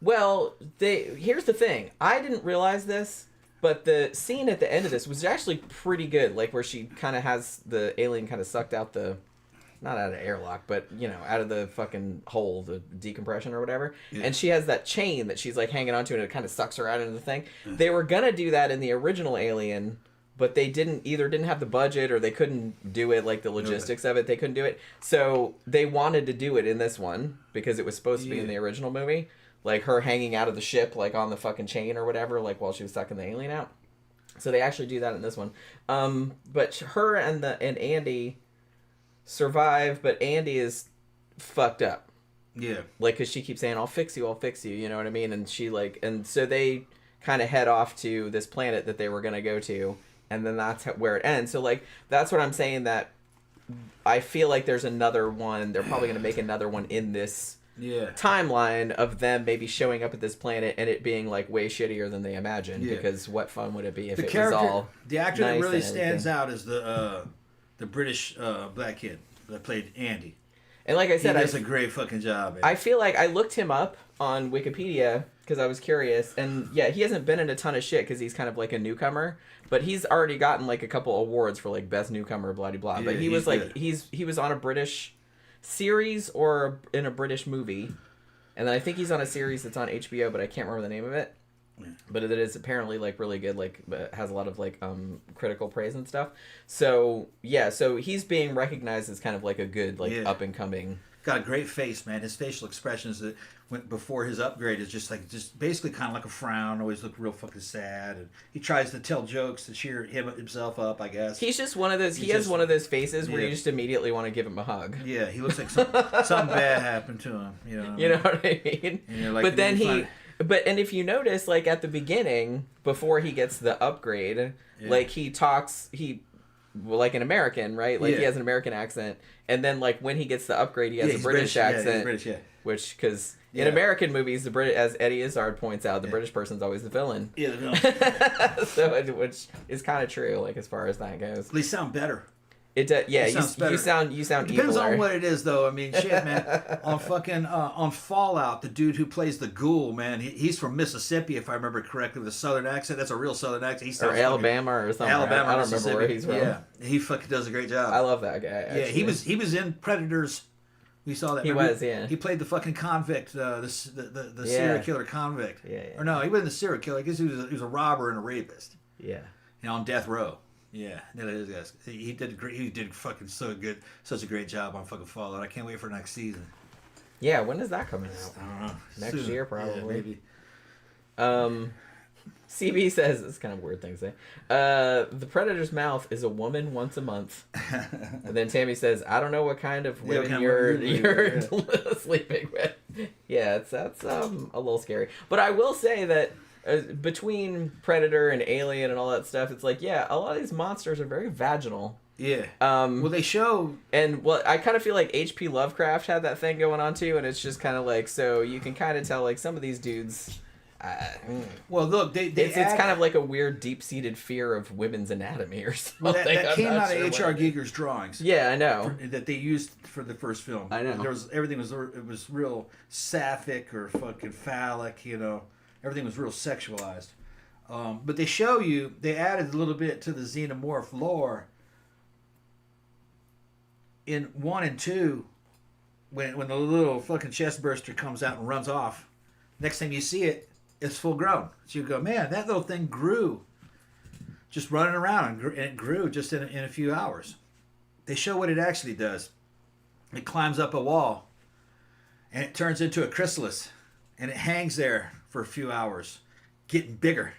well, here's the thing. I didn't realize this, but the scene at the end of this was actually pretty good. Like, where she kind of has the alien kind of sucked out the... Not out of airlock, but, you know, out of the fucking hole, the decompression or whatever. Yeah. And she has that chain that she's, like, hanging onto, and it kind of sucks her out into the thing. Yeah. They were going to do that in the original Alien, but they didn't have the budget, or they couldn't do it, like, the logistics of it. They couldn't do it. So they wanted to do it in this one, because it was supposed to be in the original movie. Like, her hanging out of the ship, like, on the fucking chain or whatever, like, while she was sucking the alien out. So they actually do that in this one. But her and Andy... survive, but Andy is fucked up. Yeah. Like, because she keeps saying, I'll fix you, you know what I mean? And she, like, and so they kind of head off to this planet that they were going to go to, and then that's where it ends. So, like, that's what I'm saying, that I feel like there's another one, they're probably going to make another one in this timeline of them maybe showing up at this planet and it being, like, way shittier than they imagined, because what fun would it be if was all the actor nice that really stands out is the British black kid that played Andy. And like I said, he does a great fucking job. Man. I feel like I looked him up on Wikipedia because I was curious. And yeah, he hasn't been in a ton of shit because he's kind of like a newcomer. But he's already gotten like a couple awards for like best newcomer, blah, blah, blah. Yeah, but he was like, he was on a British series or in a British movie. And then I think he's on a series that's on HBO, but I can't remember the name of it. Yeah. But it is apparently like really good, like has a lot of like critical praise and stuff. So yeah, so he's being recognized as kind of like a good like up and coming. Got a great face, man. His facial expressions that went before his upgrade is just basically kind of like a frown. Always look real fucking sad, and he tries to tell jokes to cheer himself up. I guess he's just one of those. He has one of those faces where you just immediately want to give him a hug. Yeah, he looks like something bad happened to him. You know. You know what I mean? And you're like, but then he. And if you notice, like, at the beginning, before he gets the upgrade, like, he talks, like an American, right? Like, he has an American accent. And then, like, when he gets the upgrade, he has a British accent. Yeah, he's British, Which, because in American movies, the British, as Eddie Izzard points out, the British person's always the villain. Yeah, the villain. So, which is kind of true, like, as far as that goes. At least sound better. It does, yeah. You sound depends on what it is, though. I mean, shit, man. On Fallout, the dude who plays the ghoul, man, he's from Mississippi, if I remember correctly, with a Southern accent. That's a real Southern accent. Or Alabama or something. Alabama, I don't remember where he's from. Yeah, he fucking does a great job. I love that guy. Actually. Yeah, he was in Predators. We saw that. He played the fucking convict, the serial killer convict. Yeah. Or no, he wasn't a serial killer. I guess he was a robber and a rapist. Yeah. On death row. Yeah, he did great. He did fucking so good, such a great job on fucking Fallout. I can't wait for next season. Yeah, when is that coming out? I don't know. Next Soon. year, probably. Yeah, maybe. CB says, it's kind of a weird thing to say. The predator's mouth is a woman once a month. And then Tammy says, I don't know what kind of women you're sleeping with. Yeah, that's a little scary. But I will say that between Predator and Alien and all that stuff, it's like, yeah, a lot of these monsters are very vaginal. Yeah. Well, they show... And well, I kind of feel like H.P. Lovecraft had that thing going on too, and it's just kind of like, so you can kind of tell, like, some of these dudes... well, look, it's kind of like a weird, deep-seated fear of women's anatomy or something. Well, that came out of H.R. Giger's drawings. Yeah, I know. That they used for the first film. I know. Everything was real sapphic or fucking phallic, you know. Everything was real sexualized. But they show you, they added a little bit to the xenomorph lore in 1 and 2 when the little fucking chest burster comes out and runs off. Next time you see it, it's full grown. So you go, man, that little thing grew just running around, and it grew just in a few hours. They show what it actually does. It climbs up a wall, and it turns into a chrysalis, and it hangs there for a few hours, getting bigger.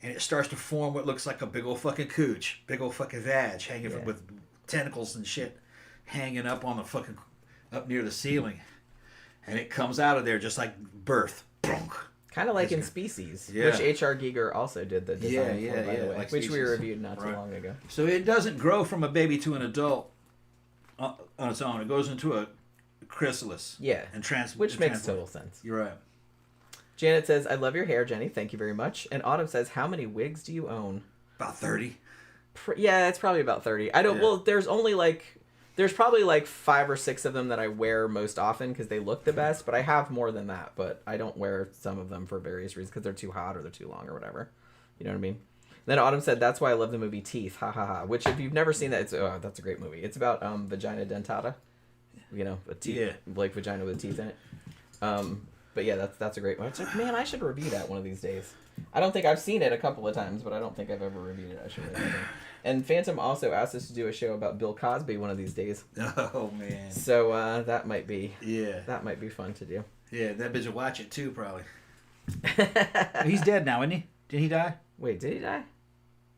And it starts to form what looks like a big old fucking cooch, big old fucking vag, hanging with tentacles and shit, hanging up on the fucking, up near the ceiling. And it comes out of there just like birth. Kind of like in Species, which H.R. Giger also did the design for, by the way, like which Species. we reviewed not too long ago. So it doesn't grow from a baby to an adult on its own. It goes into a chrysalis. Yeah, which makes total sense. You're right. Janet says, I love your hair, Jenny. Thank you very much. And Autumn says, how many wigs do you own? About 30. Yeah, it's probably about 30. I don't. Yeah. Well, there's probably like 5 or 6 of them that I wear most often because they look the best, but I have more than that. But I don't wear some of them for various reasons because they're too hot or they're too long or whatever. You know what I mean? Then Autumn said, that's why I love the movie Teeth. Ha ha ha. Which, if you've never seen that, that's a great movie. It's about vagina dentata. You know, a teeth, like vagina with teeth in it. But yeah, that's a great one. It's like, man, I should review that one of these days. I don't think I've seen it a couple of times, but I don't think I've ever reviewed it. I should review it. And Phantom also asked us to do a show about Bill Cosby one of these days. Oh man! So that might be fun to do. Yeah, that bitch will watch it too, probably. He's dead now, isn't he? Did he die? Wait, did he die?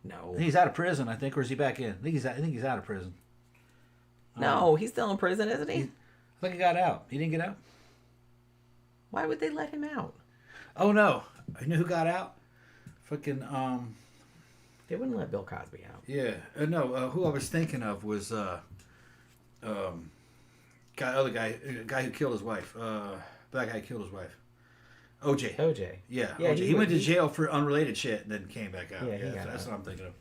No. I think he's out of prison, I think, or is he back in? I think he's out of prison. No, he's still in prison, isn't he? I think he got out. He didn't get out? Why would they let him out? Oh no! You know who got out? Fucking They wouldn't let Bill Cosby out. Yeah, no. Who I was thinking of was guy who killed his wife. Black guy who killed his wife. OJ. Yeah. OJ. He went to jail for unrelated shit and then came back out. Yeah, that's what I'm thinking of.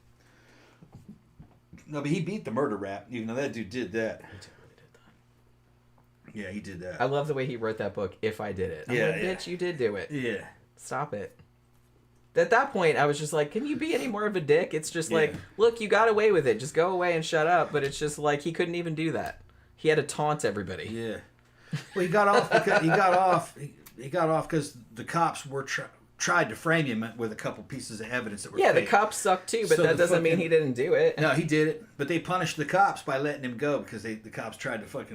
No, but he beat the murder rap, even though that dude did that. He totally did that. Yeah, he did that. I love the way he wrote that book, If I Did It. I'm like, bitch, you did do it. Yeah. Stop it. At that point, I was just like, can you be any more of a dick? It's just like, look, you got away with it. Just go away and shut up. But it's just like, he couldn't even do that. He had to taunt everybody. Yeah. Well, he got off because he got off because the cops were tried to frame him with a couple pieces of evidence that were fake. The cops suck too, but that doesn't mean he didn't do it. No, he did it. But they punished the cops by letting him go because the cops tried to fuck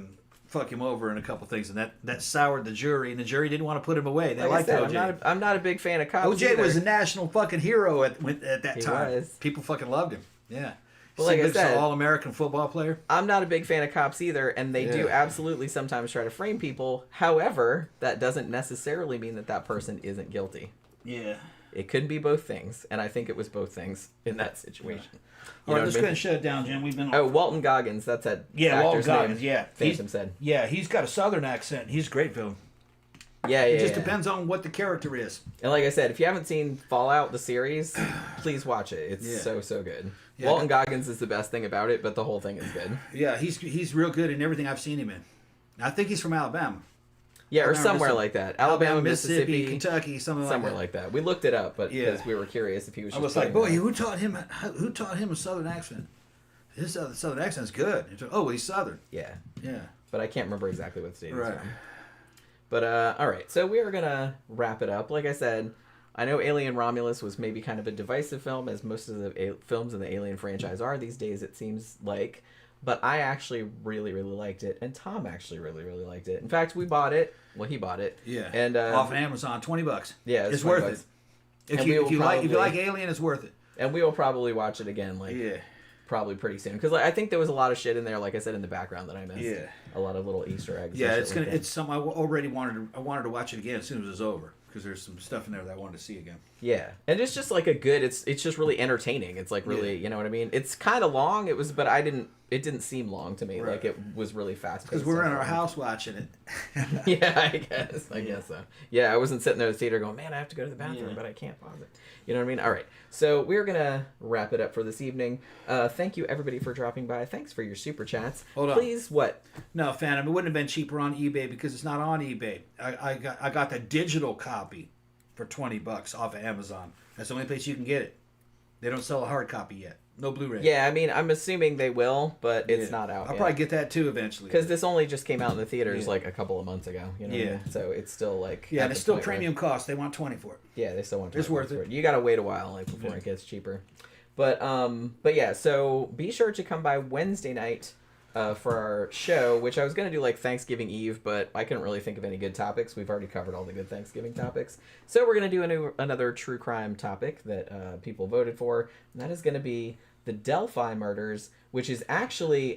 him over in a couple things, and that soured the jury, and the jury didn't want to put him away. They liked OJ. I'm not a big fan of cops. OJ was a national fucking hero at that time. Was. People fucking loved him. Yeah. Well, like I said, all-American football player. I'm not a big fan of cops either, and they do absolutely sometimes try to frame people. However, that doesn't necessarily mean that person isn't guilty. Yeah. It could be both things, and I think it was both things in that situation. All right, let's go ahead and shut it down, Jim. We've been Walton Goggins. That's that. Yeah, Walton Goggins. Name, yeah, Phantom said. Yeah, he's got a Southern accent. He's a great villain. Yeah. It just depends on what the character is. And like I said, if you haven't seen Fallout the series, please watch it. It's so good. Yeah, Walton Goggins is the best thing about it, but the whole thing is good. Yeah, he's real good in everything I've seen him in. I think he's from Alabama. Yeah, or somewhere like that. Alabama, Mississippi, Kentucky, somewhere like that. We looked it up, but because we were curious if he was just... I was like, boy, who taught him a Southern accent? His Southern accent's good. He's Southern. Yeah. Yeah. But I can't remember exactly what state he's from. But, all right. So we are going to wrap it up. Like I said, I know Alien Romulus was maybe kind of a divisive film, as most of the films in the Alien franchise are these days, it seems like. but I actually really, really liked it, and Tom actually really, really liked it. In fact, we bought it. Well, he bought it. Yeah. And off Amazon, $20. Yeah, it's worth it. If you like Alien, it's worth it. And we will probably watch it again. Probably pretty soon, because I think there was a lot of shit in there, like I said, in the background that I missed. Yeah. A lot of little Easter eggs. Yeah, it's something I already wanted to watch it again as soon as it was over, because there's some stuff in there that I wanted to see again. Yeah, and it's just like it's just really entertaining. It's like really, you know what I mean? It's kind of long. But it didn't seem long to me. Right. Like it was really fast. Because we're in our house watching it. Yeah, I guess so. Yeah, I wasn't sitting there at the theater going, man, I have to go to the bathroom, but I can't pause it. You know what I mean? All right. So we're going to wrap it up for this evening. Thank you, everybody, for dropping by. Thanks for your super chats. Hold on. Please, what? No, Phantom, it wouldn't have been cheaper on eBay because it's not on eBay. I got the digital copy for $20 off of Amazon. That's the only place you can get it. They don't sell a hard copy yet. No Blu-ray. Yeah, I mean, I'm assuming they will, but it's not out I'll probably get that too eventually. Because this only just came out in the theaters like a couple of months ago. You know what I mean? So it's still like... Yeah, and it's still premium cost. They want $20 for it. Yeah, they still want $20 It's worth for it. You got to wait a while before it gets cheaper. But yeah, so be sure to come by Wednesday night for our show, which I was going to do like Thanksgiving Eve, but I couldn't really think of any good topics. We've already covered all the good Thanksgiving topics. So we're going to do another true crime topic that people voted for, and that is going to be the Delphi murders, which is actually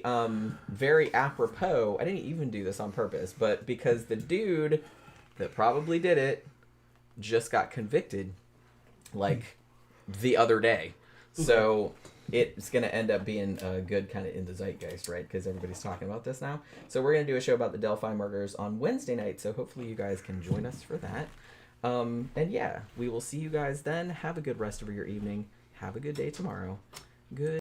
very apropos. I didn't even do this on purpose, but because the dude that probably did it just got convicted like the other day. So it's going to end up being good kind of in the zeitgeist, right? Because everybody's talking about this now. So we're going to do a show about the Delphi murders on Wednesday night. So hopefully you guys can join us for that. And yeah, we will see you guys then. Have a good rest of your evening. Have a good day tomorrow. Good.